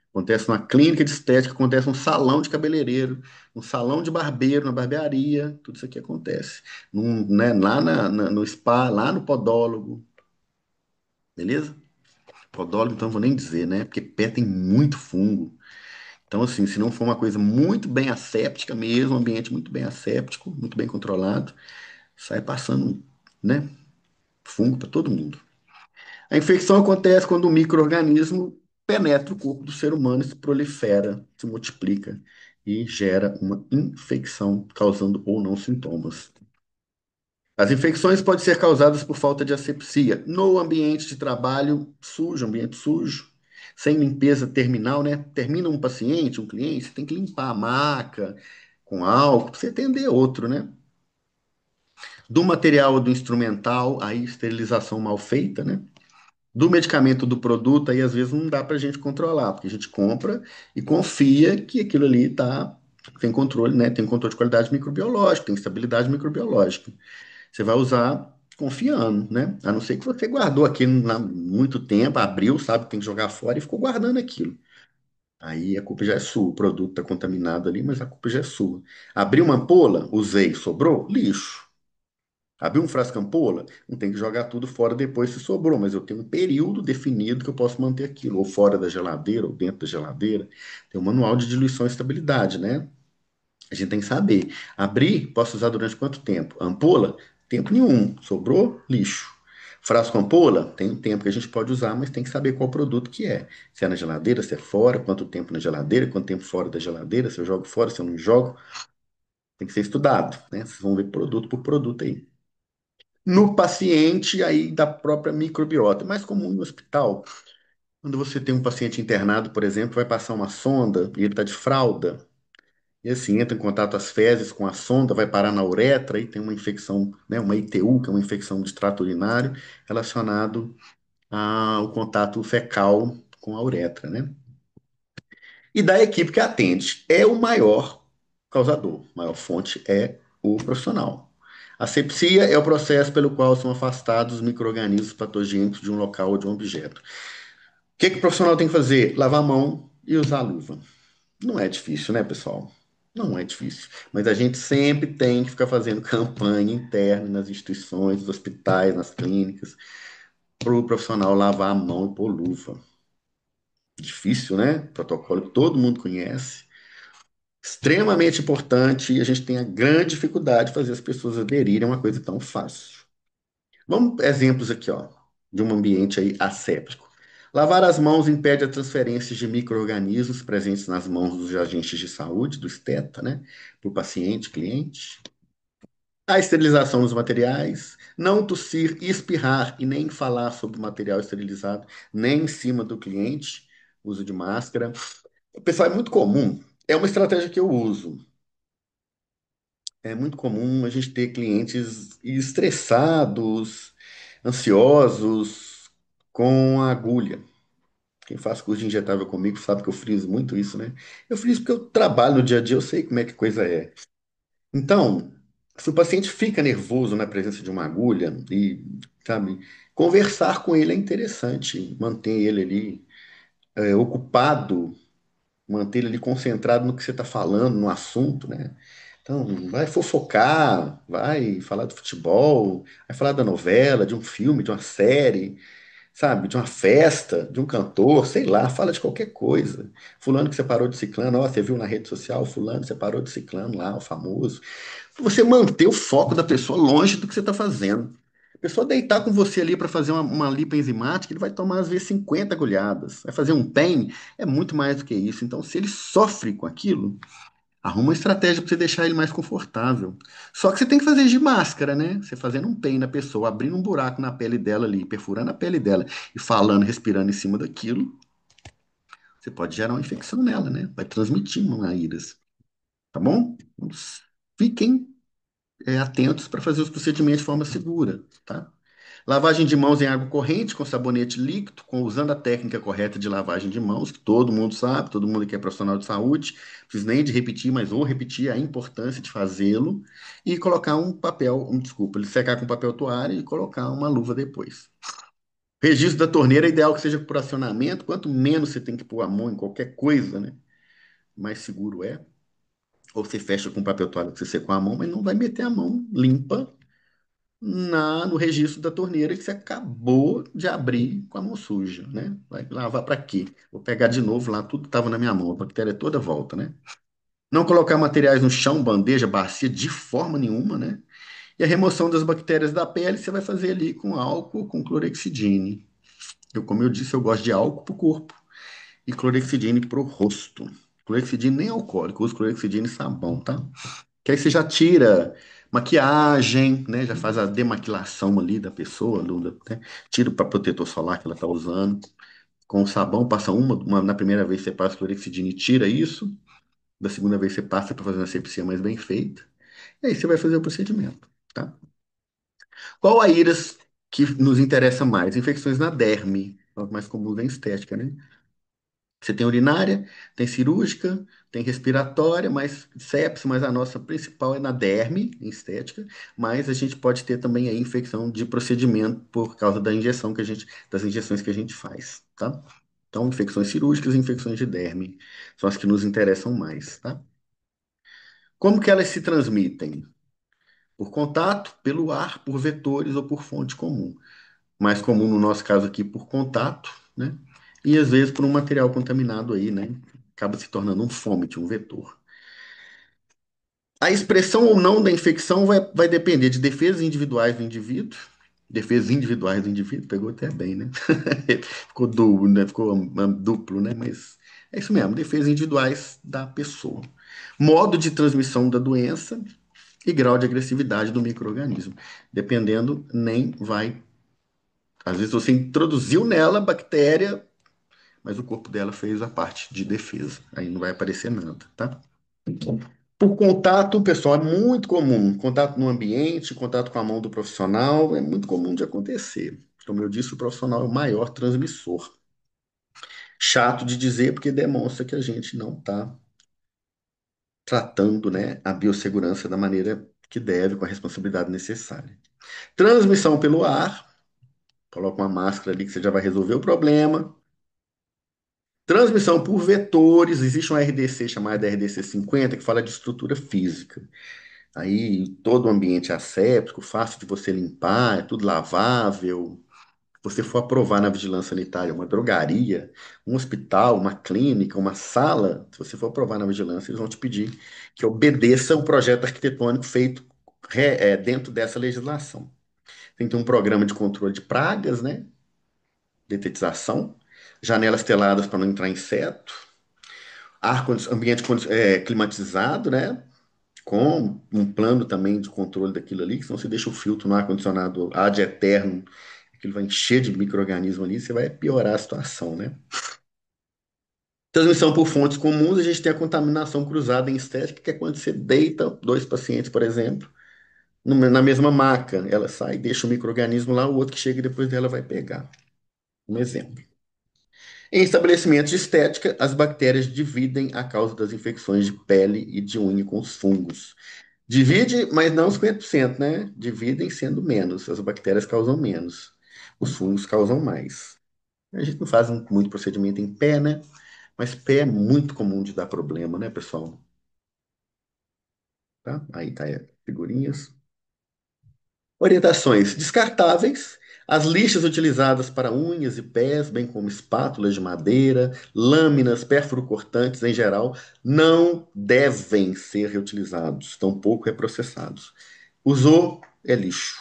A: Acontece numa clínica de estética, acontece num salão de cabeleireiro, num salão de barbeiro, na barbearia, tudo isso aqui acontece. Né, lá no spa, lá no podólogo, beleza? Podólogo, então, não vou nem dizer, né? Porque pé tem muito fungo. Então, assim, se não for uma coisa muito bem asséptica mesmo, um ambiente muito bem asséptico, muito bem controlado, sai passando, né? Fungo para todo mundo. A infecção acontece quando o micro-organismo penetra o corpo do ser humano, se prolifera, se multiplica e gera uma infecção, causando ou não sintomas. As infecções podem ser causadas por falta de asepsia no ambiente de trabalho sujo, ambiente sujo, sem limpeza terminal, né? Termina um paciente, um cliente, você tem que limpar a maca com álcool para você atender outro, né? Do material ou do instrumental, aí esterilização mal feita, né? Do medicamento, do produto, aí às vezes não dá para a gente controlar, porque a gente compra e confia que aquilo ali tem controle, né? Tem controle de qualidade microbiológica, tem estabilidade microbiológica. Você vai usar confiando, né? A não ser que você guardou aquilo há muito tempo, abriu, sabe, que tem que jogar fora e ficou guardando aquilo. Aí a culpa já é sua. O produto está contaminado ali, mas a culpa já é sua. Abriu uma ampola, usei, sobrou, lixo. Abriu um frasco ampola, não tem que jogar tudo fora depois se sobrou, mas eu tenho um período definido que eu posso manter aquilo, ou fora da geladeira, ou dentro da geladeira. Tem um manual de diluição e estabilidade, né? A gente tem que saber. Abrir, posso usar durante quanto tempo? Ampola? Tempo nenhum. Sobrou? Lixo. Frasco ampola? Tem um tempo que a gente pode usar, mas tem que saber qual produto que é. Se é na geladeira, se é fora, quanto tempo na geladeira, quanto tempo fora da geladeira, se eu jogo fora, se eu não jogo. Tem que ser estudado, né? Vocês vão ver produto por produto aí. No paciente, aí da própria microbiota. Mais comum no hospital. Quando você tem um paciente internado, por exemplo, vai passar uma sonda e ele está de fralda. E assim, entra em contato as fezes com a sonda, vai parar na uretra e tem uma infecção, né, uma ITU, que é uma infecção de trato urinário, relacionado ao contato fecal com a uretra, né? E da equipe que atende, é o maior causador, a maior fonte é o profissional. A sepsia é o processo pelo qual são afastados os micro-organismos patogênicos de um local ou de um objeto. O que o profissional tem que fazer? Lavar a mão e usar a luva. Não é difícil, né, pessoal? Não é difícil. Mas a gente sempre tem que ficar fazendo campanha interna nas instituições, nos hospitais, nas clínicas, para o profissional lavar a mão e pôr luva. Difícil, né? Protocolo que todo mundo conhece. Extremamente importante e a gente tem a grande dificuldade de fazer as pessoas aderirem a uma coisa tão fácil. Vamos exemplos aqui, ó, de um ambiente aí asséptico. Lavar as mãos impede a transferência de micro-organismos presentes nas mãos dos agentes de saúde, do esteta, né, para o paciente, cliente. A esterilização dos materiais, não tossir, espirrar e nem falar sobre o material esterilizado, nem em cima do cliente, uso de máscara. Pessoal, é muito comum, é uma estratégia que eu uso. É muito comum a gente ter clientes estressados, ansiosos, com a agulha. Quem faz curso de injetável comigo sabe que eu friso muito isso, né? Eu friso porque eu trabalho no dia a dia, eu sei como é que coisa é. Então, se o paciente fica nervoso na presença de uma agulha e, sabe, conversar com ele é interessante, manter ele ali ocupado manter ele ali concentrado no que você está falando, no assunto, né? Então, vai fofocar, vai falar do futebol, vai falar da novela, de um filme, de uma série, sabe? De uma festa, de um cantor, sei lá, fala de qualquer coisa. Fulano que separou de ciclano, ó, você viu na rede social, fulano separou de ciclano lá, o famoso. Você manter o foco da pessoa longe do que você está fazendo. A pessoa deitar com você ali para fazer uma lipo enzimática, ele vai tomar às vezes 50 agulhadas. Vai fazer um PEN, é muito mais do que isso. Então, se ele sofre com aquilo, arruma uma estratégia para você deixar ele mais confortável. Só que você tem que fazer de máscara, né? Você fazendo um PEN na pessoa, abrindo um buraco na pele dela ali, perfurando a pele dela e falando, respirando em cima daquilo, você pode gerar uma infecção nela, né? Vai transmitir uma íris, tá bom? Então, fiquem atentos para fazer os procedimentos de forma segura, tá? Lavagem de mãos em água corrente com sabonete líquido, usando a técnica correta de lavagem de mãos, que todo mundo sabe, todo mundo que é profissional de saúde, não preciso nem de repetir, mas vou repetir a importância de fazê-lo e colocar um papel, desculpa, ele secar com papel toalha e colocar uma luva depois. Registro da torneira é ideal que seja por acionamento, quanto menos você tem que pôr a mão em qualquer coisa, né? Mais seguro é. Ou você fecha com papel toalha que você secou a mão, mas não vai meter a mão limpa no registro da torneira que você acabou de abrir com a mão suja, né? Vai lavar para quê? Vou pegar de novo lá, tudo estava na minha mão, a bactéria toda volta, né? Não colocar materiais no chão, bandeja, bacia, de forma nenhuma, né? E a remoção das bactérias da pele você vai fazer ali com álcool, com clorexidine. Como eu disse, eu gosto de álcool para o corpo e clorexidine para o rosto. Clorexidine nem é alcoólico, eu uso clorexidine e sabão, tá? Que aí você já tira maquiagem, né? Já faz a demaquilação ali da pessoa, né? Tira para protetor solar que ela está usando. Com o sabão, passa na primeira vez você passa clorexidina e tira isso. Da segunda vez você passa para fazer uma asepsia mais bem feita. E aí você vai fazer o procedimento, tá? Qual a íris que nos interessa mais? Infecções na derme, são as mais comuns da estética, né? Você tem urinária, tem cirúrgica, tem respiratória, mas sepse, mas a nossa principal é na derme, em estética, mas a gente pode ter também aí infecção de procedimento por causa da injeção das injeções que a gente faz, tá? Então, infecções cirúrgicas e infecções de derme são as que nos interessam mais, tá? Como que elas se transmitem? Por contato, pelo ar, por vetores ou por fonte comum. Mais comum no nosso caso aqui por contato, né? E às vezes por um material contaminado aí, né? Acaba se tornando um fômite, um vetor. A expressão ou não da infecção vai depender de defesas individuais do indivíduo. Defesas individuais do indivíduo, pegou até bem, né? Ficou duplo, né? Ficou duplo, né? Mas é isso mesmo, defesas individuais da pessoa. Modo de transmissão da doença e grau de agressividade do micro-organismo. Dependendo, nem vai. Às vezes você introduziu nela a bactéria, mas o corpo dela fez a parte de defesa. Aí não vai aparecer nada, tá? Por contato, pessoal, é muito comum. Contato no ambiente, contato com a mão do profissional, é muito comum de acontecer. Como eu disse, o profissional é o maior transmissor. Chato de dizer, porque demonstra que a gente não está tratando, né, a biossegurança da maneira que deve, com a responsabilidade necessária. Transmissão pelo ar, coloca uma máscara ali que você já vai resolver o problema. Transmissão por vetores, existe um RDC chamado RDC 50 que fala de estrutura física. Aí todo o ambiente é asséptico, fácil de você limpar, é tudo lavável. Se você for aprovar na vigilância sanitária uma drogaria, um hospital, uma clínica, uma sala, se você for aprovar na vigilância, eles vão te pedir que obedeça o projeto arquitetônico feito dentro dessa legislação. Tem que ter um programa de controle de pragas, né? Detetização, janelas teladas para não entrar inseto, ambiente climatizado, né? Com um plano também de controle daquilo ali, que senão você deixa o filtro no ar-condicionado ad eterno, aquilo vai encher de micro-organismo ali, você vai piorar a situação, né? Transmissão por fontes comuns, a gente tem a contaminação cruzada em estética, que é quando você deita dois pacientes, por exemplo, na mesma maca. Ela sai, deixa o micro-organismo lá, o outro que chega depois dela vai pegar. Um exemplo. Em estabelecimentos de estética, as bactérias dividem a causa das infecções de pele e de unha com os fungos. Divide, mas não 50%, né? Dividem sendo menos. As bactérias causam menos. Os fungos causam mais. A gente não faz muito procedimento em pé, né? Mas pé é muito comum de dar problema, né, pessoal? Tá? Aí tá, figurinhas. Orientações descartáveis. As lixas utilizadas para unhas e pés, bem como espátulas de madeira, lâminas, perfuro-cortantes em geral, não devem ser reutilizados, tampouco reprocessados. Usou é lixo.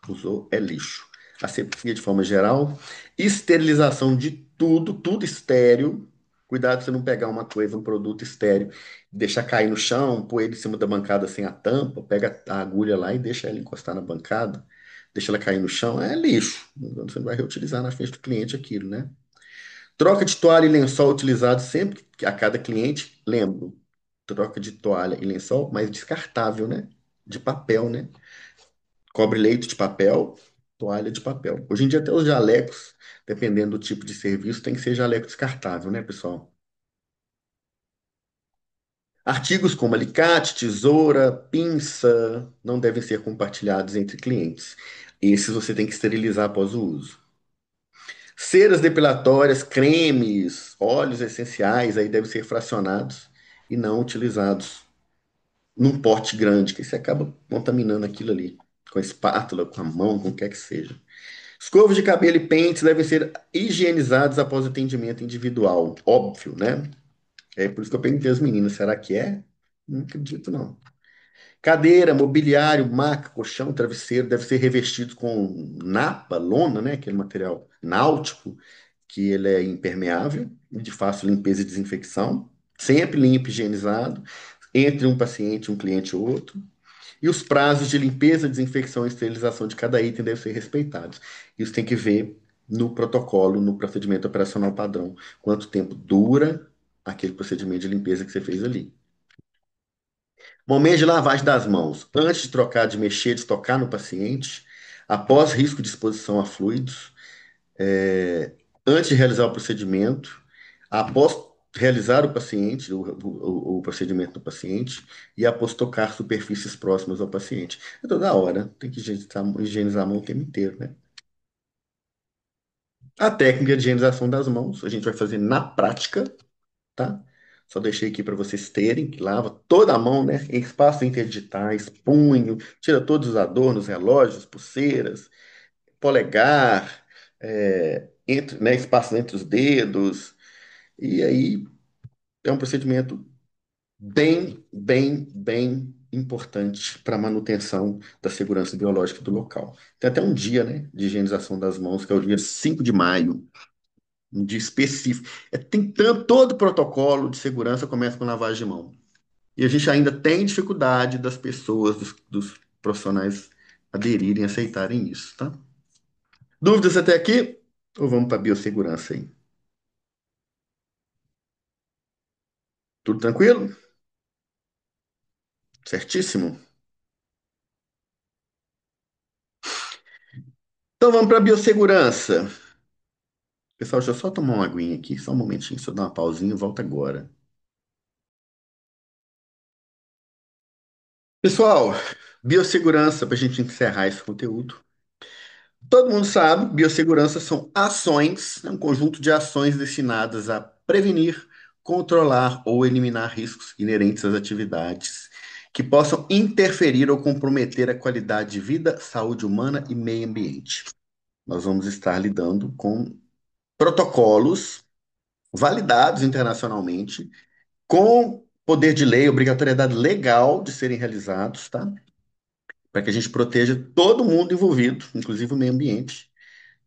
A: Usou é lixo. Asepsia de forma geral. Esterilização de tudo, tudo estéril. Cuidado pra você não pegar uma coisa, um produto estéril, deixar cair no chão, pôr ele em cima da bancada sem a tampa, pega a agulha lá e deixa ela encostar na bancada, deixa ela cair no chão. É lixo. Você não vai reutilizar na frente do cliente aquilo, né? Troca de toalha e lençol utilizados sempre a cada cliente. Lembro, troca de toalha e lençol, mas descartável, né? De papel, né? Cobre-leito de papel, toalha de papel. Hoje em dia, até os jalecos, dependendo do tipo de serviço, tem que ser jaleco descartável, né, pessoal? Artigos como alicate, tesoura, pinça não devem ser compartilhados entre clientes. Esses você tem que esterilizar após o uso. Ceras depilatórias, cremes, óleos essenciais, aí devem ser fracionados e não utilizados num pote grande, que você acaba contaminando aquilo ali, com a espátula, com a mão, com o que quer que seja. Escovas de cabelo e pentes devem ser higienizados após o atendimento individual. Óbvio, né? É por isso que eu perguntei às meninas, será que é? Não acredito, não. Cadeira, mobiliário, maca, colchão, travesseiro devem ser revestidos com napa, lona, né? Aquele material náutico, que ele é impermeável, de fácil limpeza e desinfecção. Sempre limpo e higienizado, entre um paciente, um cliente e outro. E os prazos de limpeza, desinfecção e esterilização de cada item devem ser respeitados. Isso tem que ver no protocolo, no procedimento operacional padrão, quanto tempo dura aquele procedimento de limpeza que você fez ali. Momento de lavagem das mãos. Antes de trocar, de mexer, de tocar no paciente, após risco de exposição a fluidos, antes de realizar o procedimento, após realizar o paciente, o procedimento do paciente, e após tocar superfícies próximas ao paciente. É toda hora, tem que higienizar a mão o tempo inteiro, né? A técnica de higienização das mãos, a gente vai fazer na prática, tá? Só deixei aqui para vocês terem, que lava toda a mão, né? Em espaços interdigitais, punho, tira todos os adornos, relógios, pulseiras, polegar, entre, né, espaços entre os dedos. E aí é um procedimento bem importante para a manutenção da segurança biológica do local. Tem até um dia, né, de higienização das mãos, que é o dia 5 de maio, um dia específico. Tem tanto, todo protocolo de segurança começa com lavagem de mão. E a gente ainda tem dificuldade das pessoas, dos profissionais aderirem, aceitarem isso, tá? Dúvidas até aqui? Ou vamos para a biossegurança aí? Tudo tranquilo? Certíssimo? Então vamos para a biossegurança. Pessoal, deixa eu só tomar uma aguinha aqui, só um momentinho, só dar uma pausinha e volta agora. Pessoal, biossegurança, para a gente encerrar esse conteúdo. Todo mundo sabe, biossegurança são ações, né, um conjunto de ações destinadas a prevenir, controlar ou eliminar riscos inerentes às atividades que possam interferir ou comprometer a qualidade de vida, saúde humana e meio ambiente. Nós vamos estar lidando com protocolos validados internacionalmente, com poder de lei, obrigatoriedade legal de serem realizados, tá? Para que a gente proteja todo mundo envolvido, inclusive o meio ambiente,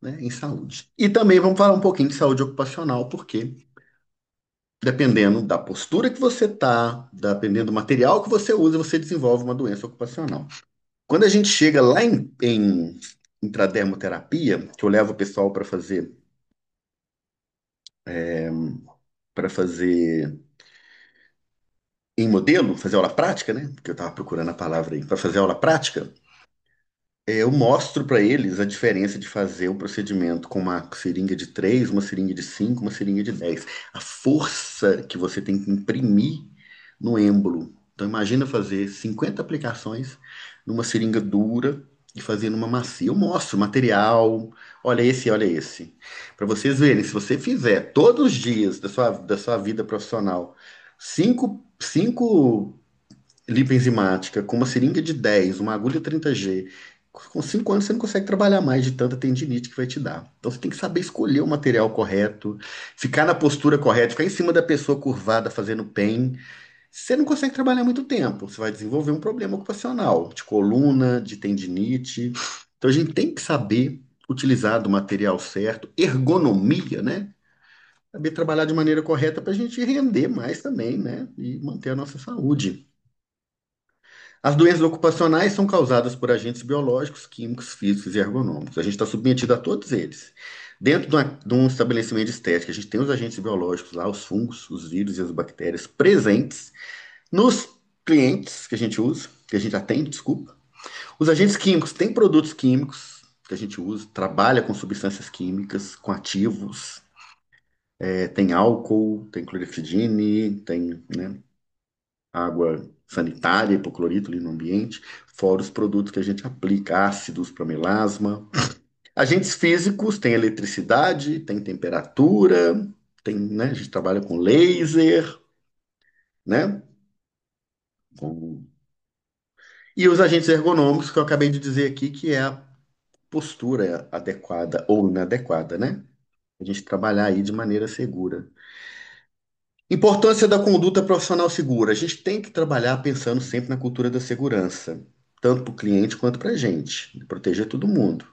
A: né, em saúde. E também vamos falar um pouquinho de saúde ocupacional, porque dependendo da postura que você tá, dependendo do material que você usa, você desenvolve uma doença ocupacional. Quando a gente chega lá em intradermoterapia, que eu levo o pessoal para fazer em modelo, fazer aula prática, né? Porque eu estava procurando a palavra aí, para fazer aula prática, eu mostro para eles a diferença de fazer o procedimento com uma seringa de 3, uma seringa de 5, uma seringa de 10. A força que você tem que imprimir no êmbolo. Então, imagina fazer 50 aplicações numa seringa dura e fazer numa macia. Eu mostro o material, olha esse, olha esse. Para vocês verem, se você fizer todos os dias da sua vida profissional, cinco lipoenzimática com uma seringa de 10, uma agulha 30G, com 5 anos você não consegue trabalhar mais de tanta tendinite que vai te dar. Então você tem que saber escolher o material correto, ficar na postura correta, ficar em cima da pessoa curvada fazendo pen. Você não consegue trabalhar muito tempo, você vai desenvolver um problema ocupacional, de coluna, de tendinite. Então a gente tem que saber utilizar do material certo, ergonomia, né? Saber trabalhar de maneira correta para a gente render mais também, né? E manter a nossa saúde. As doenças ocupacionais são causadas por agentes biológicos, químicos, físicos e ergonômicos. A gente está submetido a todos eles. Dentro de um estabelecimento de estética, a gente tem os agentes biológicos lá, os fungos, os vírus e as bactérias presentes nos clientes que a gente usa, que a gente atende, desculpa. Os agentes químicos têm produtos químicos que a gente usa, trabalha com substâncias químicas, com ativos, tem álcool, tem clorexidine, tem, né, água sanitária, hipoclorito ali no ambiente, fora os produtos que a gente aplica, ácidos para melasma. Agentes físicos, tem eletricidade, tem temperatura, tem, né, a gente trabalha com laser, né? com- E os agentes ergonômicos que eu acabei de dizer aqui, que é a postura adequada ou inadequada, né? A gente trabalhar aí de maneira segura. Importância da conduta profissional segura. A gente tem que trabalhar pensando sempre na cultura da segurança, tanto para o cliente quanto para a gente, proteger todo mundo.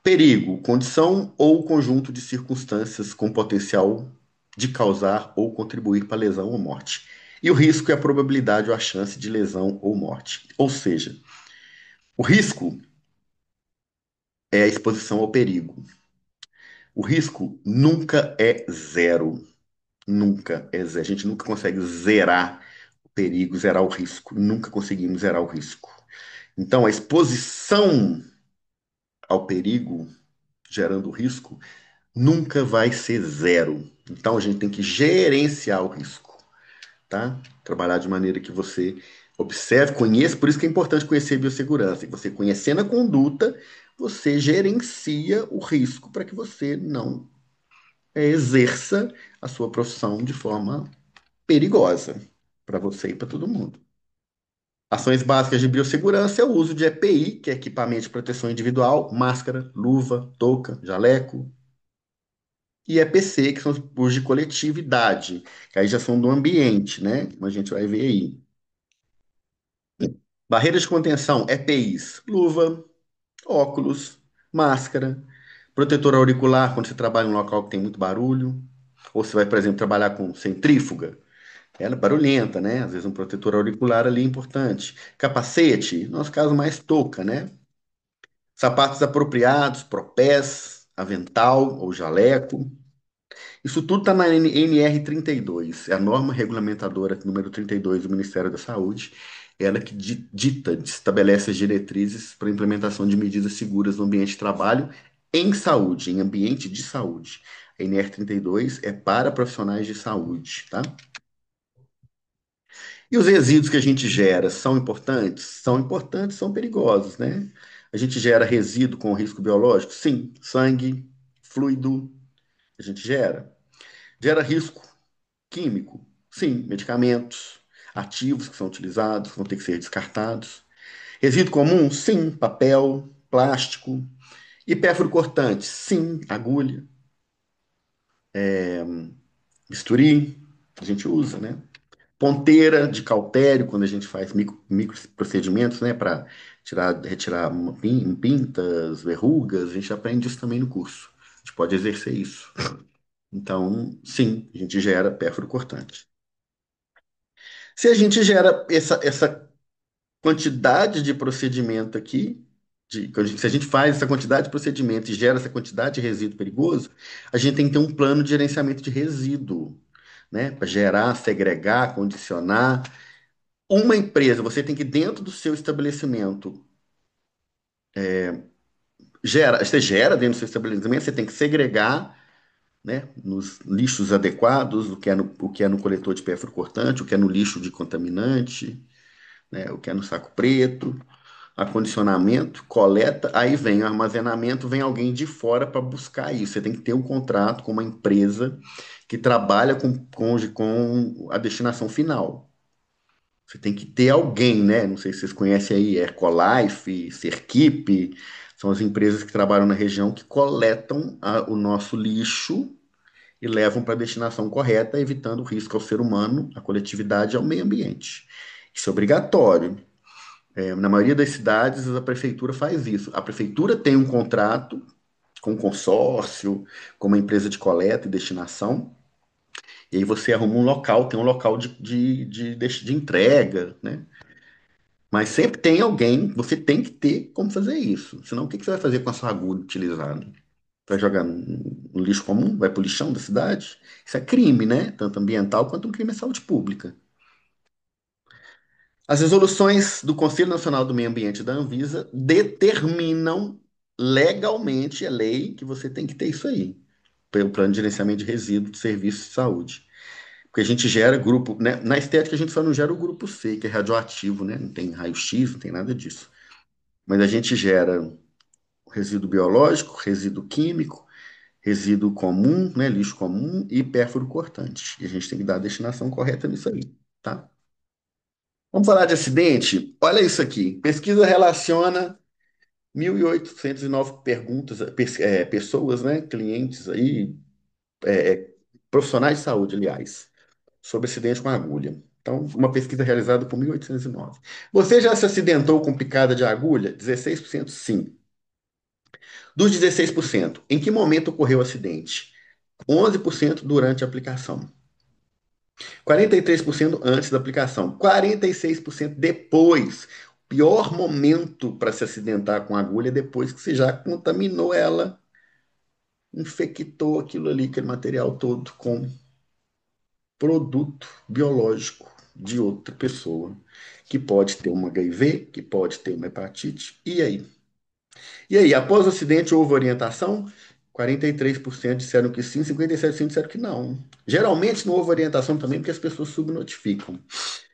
A: Perigo, condição ou conjunto de circunstâncias com potencial de causar ou contribuir para lesão ou morte. E o risco é a probabilidade ou a chance de lesão ou morte. Ou seja, o risco é a exposição ao perigo. O risco nunca é zero. Nunca é zero. A gente nunca consegue zerar o perigo, zerar o risco. Nunca conseguimos zerar o risco. Então, a exposição ao perigo, gerando risco, nunca vai ser zero. Então, a gente tem que gerenciar o risco, tá? Trabalhar de maneira que você observe, conheça. Por isso que é importante conhecer biossegurança. E você conhecendo a conduta, você gerencia o risco para que você não exerça a sua profissão de forma perigosa para você e para todo mundo. Ações básicas de biossegurança é o uso de EPI, que é equipamento de proteção individual, máscara, luva, touca, jaleco, e EPC, que são os de coletividade, que aí já são do ambiente, né? Como a gente vai ver aí. Barreiras de contenção, EPIs, luva, óculos, máscara, protetor auricular quando você trabalha em um local que tem muito barulho, ou você vai, por exemplo, trabalhar com centrífuga, ela é barulhenta, né? Às vezes um protetor auricular ali é importante. Capacete, no nosso caso mais touca, né? Sapatos apropriados, propés, avental ou jaleco. Isso tudo está na NR 32, é a norma regulamentadora número 32 do Ministério da Saúde. Ela que dita, estabelece as diretrizes para a implementação de medidas seguras no ambiente de trabalho em saúde, em ambiente de saúde. A NR 32 é para profissionais de saúde, tá? E os resíduos que a gente gera são importantes? São importantes, são perigosos, né? A gente gera resíduo com risco biológico? Sim. Sangue, fluido, a gente gera. Gera risco químico? Sim. Medicamentos, ativos que são utilizados, vão ter que ser descartados. Resíduo comum? Sim. Papel, plástico. E pérfuro cortante? Sim. Agulha, bisturi, a gente usa, né? Ponteira de cautério, quando a gente faz micro procedimentos, né, para retirar pintas, verrugas, a gente aprende isso também no curso. A gente pode exercer isso. Então, sim, a gente gera pérfuro cortante. Se a gente gera essa quantidade de procedimento aqui, se a gente faz essa quantidade de procedimento e gera essa quantidade de resíduo perigoso, a gente tem que ter um plano de gerenciamento de resíduo, né, para gerar, segregar, condicionar. Uma empresa, você tem que, dentro do seu estabelecimento, você gera dentro do seu estabelecimento, você tem que segregar, né, nos lixos adequados, o que é no coletor de pérfuro cortante, o que é no lixo de contaminante, né, o que é no saco preto. acondicionamento, coleta, aí vem o armazenamento, vem alguém de fora para buscar isso. Você tem que ter um contrato com uma empresa que trabalha com a destinação final. Você tem que ter alguém, né? Não sei se vocês conhecem aí, Ecolife, Serquip, são as empresas que trabalham na região que coletam o nosso lixo e levam para a destinação correta, evitando o risco ao ser humano, à coletividade e ao meio ambiente. Isso é obrigatório. Na maioria das cidades, a prefeitura faz isso. A prefeitura tem um contrato com um consórcio, com uma empresa de coleta e destinação, e aí você arruma um local, tem um local de entrega, né? Mas sempre tem alguém, você tem que ter como fazer isso. Senão, o que que você vai fazer com a sua agulha utilizada? Vai jogar no lixo comum? Vai pro lixão da cidade? Isso é crime, né? Tanto ambiental quanto um crime à saúde pública. As resoluções do Conselho Nacional do Meio Ambiente e da Anvisa determinam legalmente, é lei, que você tem que ter isso aí, pelo plano de gerenciamento de resíduos de serviços de saúde. Porque a gente gera grupo, né? Na estética a gente só não gera o grupo C, que é radioativo, né? Não tem raio-x, não tem nada disso. Mas a gente gera resíduo biológico, resíduo químico, resíduo comum, né? Lixo comum e pérfuro cortante. E a gente tem que dar a destinação correta nisso aí, tá? Vamos falar de acidente? Olha isso aqui. Pesquisa relaciona 1.809 perguntas, pessoas, né, clientes aí, profissionais de saúde, aliás, sobre acidente com agulha. Então, uma pesquisa realizada por 1.809. Você já se acidentou com picada de agulha? 16% sim. Dos 16%, em que momento ocorreu o acidente? 11% durante a aplicação. 43% antes da aplicação. 46% depois. Pior momento para se acidentar com agulha é depois que você já contaminou ela, infectou aquilo ali, aquele material todo com produto biológico de outra pessoa, que pode ter uma HIV, que pode ter uma hepatite. E aí? E aí, após o acidente, houve orientação? 43% disseram que sim, 57% disseram que não. Geralmente não houve orientação também porque as pessoas subnotificam.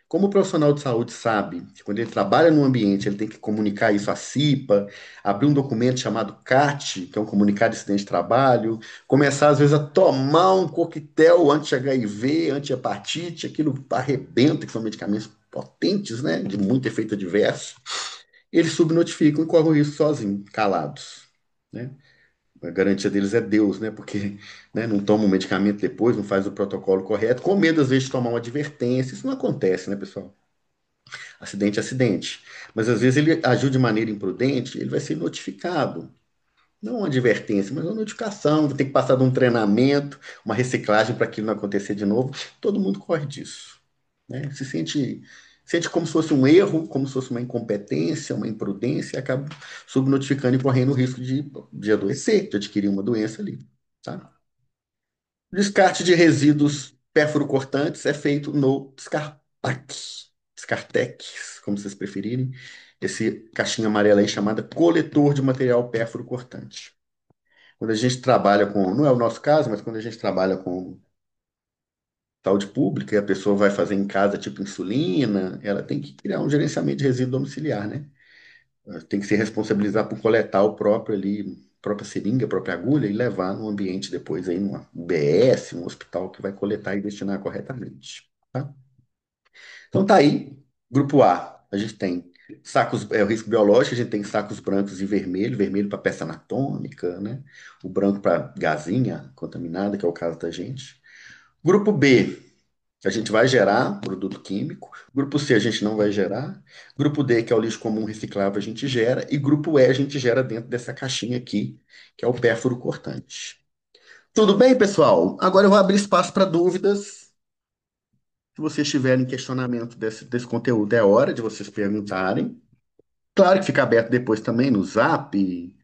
A: Como o profissional de saúde sabe que quando ele trabalha no ambiente, ele tem que comunicar isso à CIPA, abrir um documento chamado CAT, que é um comunicado de acidente de trabalho, começar às vezes a tomar um coquetel anti-HIV, anti-hepatite, aquilo arrebenta, que são medicamentos potentes, né, de muito efeito adverso, eles subnotificam e correm o risco sozinhos, calados, né? A garantia deles é Deus, né? Porque, né, não toma o medicamento depois, não faz o protocolo correto, com medo às vezes de tomar uma advertência. Isso não acontece, né, pessoal? Acidente é acidente. Mas às vezes ele agiu de maneira imprudente, ele vai ser notificado. Não uma advertência, mas uma notificação. Vai ter que passar de um treinamento, uma reciclagem para aquilo não acontecer de novo. Todo mundo corre disso, né? Se sente como se fosse um erro, como se fosse uma incompetência, uma imprudência, e acaba subnotificando e correndo o risco de adoecer, de adquirir uma doença ali, tá? O descarte de resíduos pérfuro-cortantes é feito no Descarpac, Descartec, como vocês preferirem. Esse caixinha amarela aí chamada coletor de material pérfuro-cortante. Quando a gente trabalha com, não é o nosso caso, mas quando a gente trabalha com saúde pública e a pessoa vai fazer em casa tipo insulina, ela tem que criar um gerenciamento de resíduo domiciliar, né? Ela tem que se responsabilizar por coletar o próprio ali, própria seringa, a própria agulha e levar no ambiente depois aí, numa UBS, um hospital que vai coletar e destinar corretamente, tá? Então tá aí, grupo A, a gente tem sacos, o risco biológico, a gente tem sacos brancos e vermelho, vermelho para peça anatômica, né? O branco para gazinha contaminada, que é o caso da gente. Grupo B, a gente vai gerar produto químico. Grupo C, a gente não vai gerar. Grupo D, que é o lixo comum reciclável, a gente gera. E grupo E, a gente gera dentro dessa caixinha aqui, que é o pérfuro cortante. Tudo bem, pessoal? Agora eu vou abrir espaço para dúvidas. Se vocês tiverem questionamento desse conteúdo, é hora de vocês perguntarem. Claro que fica aberto depois também no Zap,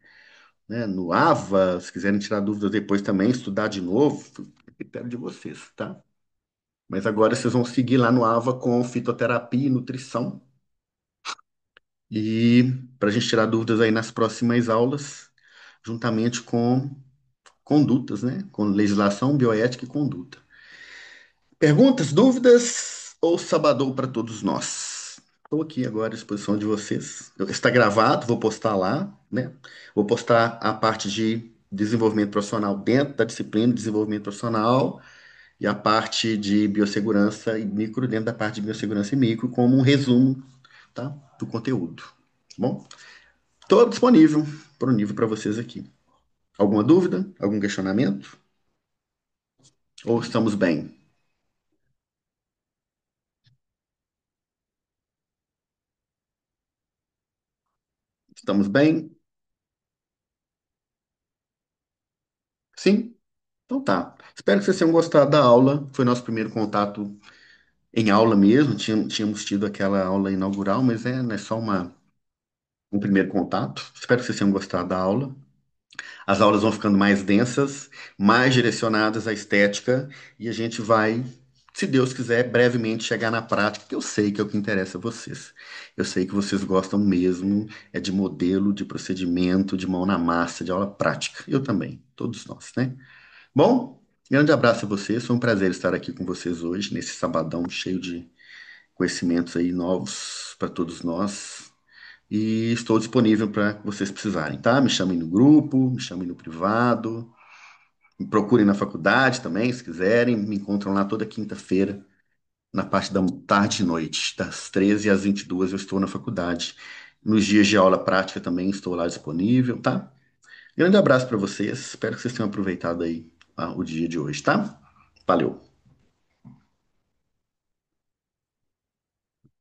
A: né, no Ava, se quiserem tirar dúvidas depois também, estudar de novo, fica a critério de vocês, tá? Mas agora vocês vão seguir lá no Ava com fitoterapia e nutrição. E para a gente tirar dúvidas aí nas próximas aulas, juntamente com condutas, né? Com legislação, bioética e conduta. Perguntas, dúvidas ou sabadão para todos nós? Estou aqui agora à disposição de vocês. Está gravado, vou postar lá, né? Vou postar a parte de desenvolvimento profissional dentro da disciplina de desenvolvimento profissional e a parte de biossegurança e micro dentro da parte de biossegurança e micro como um resumo, tá? Do conteúdo. Tá bom? Estou disponível para o nível para vocês aqui. Alguma dúvida? Algum questionamento? Ou estamos bem? Estamos bem? Sim? Então tá. Espero que vocês tenham gostado da aula. Foi nosso primeiro contato em aula mesmo. Tínhamos tido aquela aula inaugural, mas é, né, só um primeiro contato. Espero que vocês tenham gostado da aula. As aulas vão ficando mais densas, mais direcionadas à estética, e a gente vai, se Deus quiser, brevemente chegar na prática, que eu sei que é o que interessa a vocês. Eu sei que vocês gostam mesmo, é de modelo, de procedimento, de mão na massa, de aula prática. Eu também, todos nós, né? Bom, grande abraço a vocês, foi um prazer estar aqui com vocês hoje, nesse sabadão cheio de conhecimentos aí novos para todos nós. E estou disponível para vocês precisarem, tá? Me chamem no grupo, me chamem no privado, me procurem na faculdade também, se quiserem. Me encontram lá toda quinta-feira, na parte da tarde e noite, das 13 às 22 eu estou na faculdade. Nos dias de aula prática também estou lá disponível, tá? Grande abraço para vocês, espero que vocês tenham aproveitado aí o dia de hoje, tá? Valeu!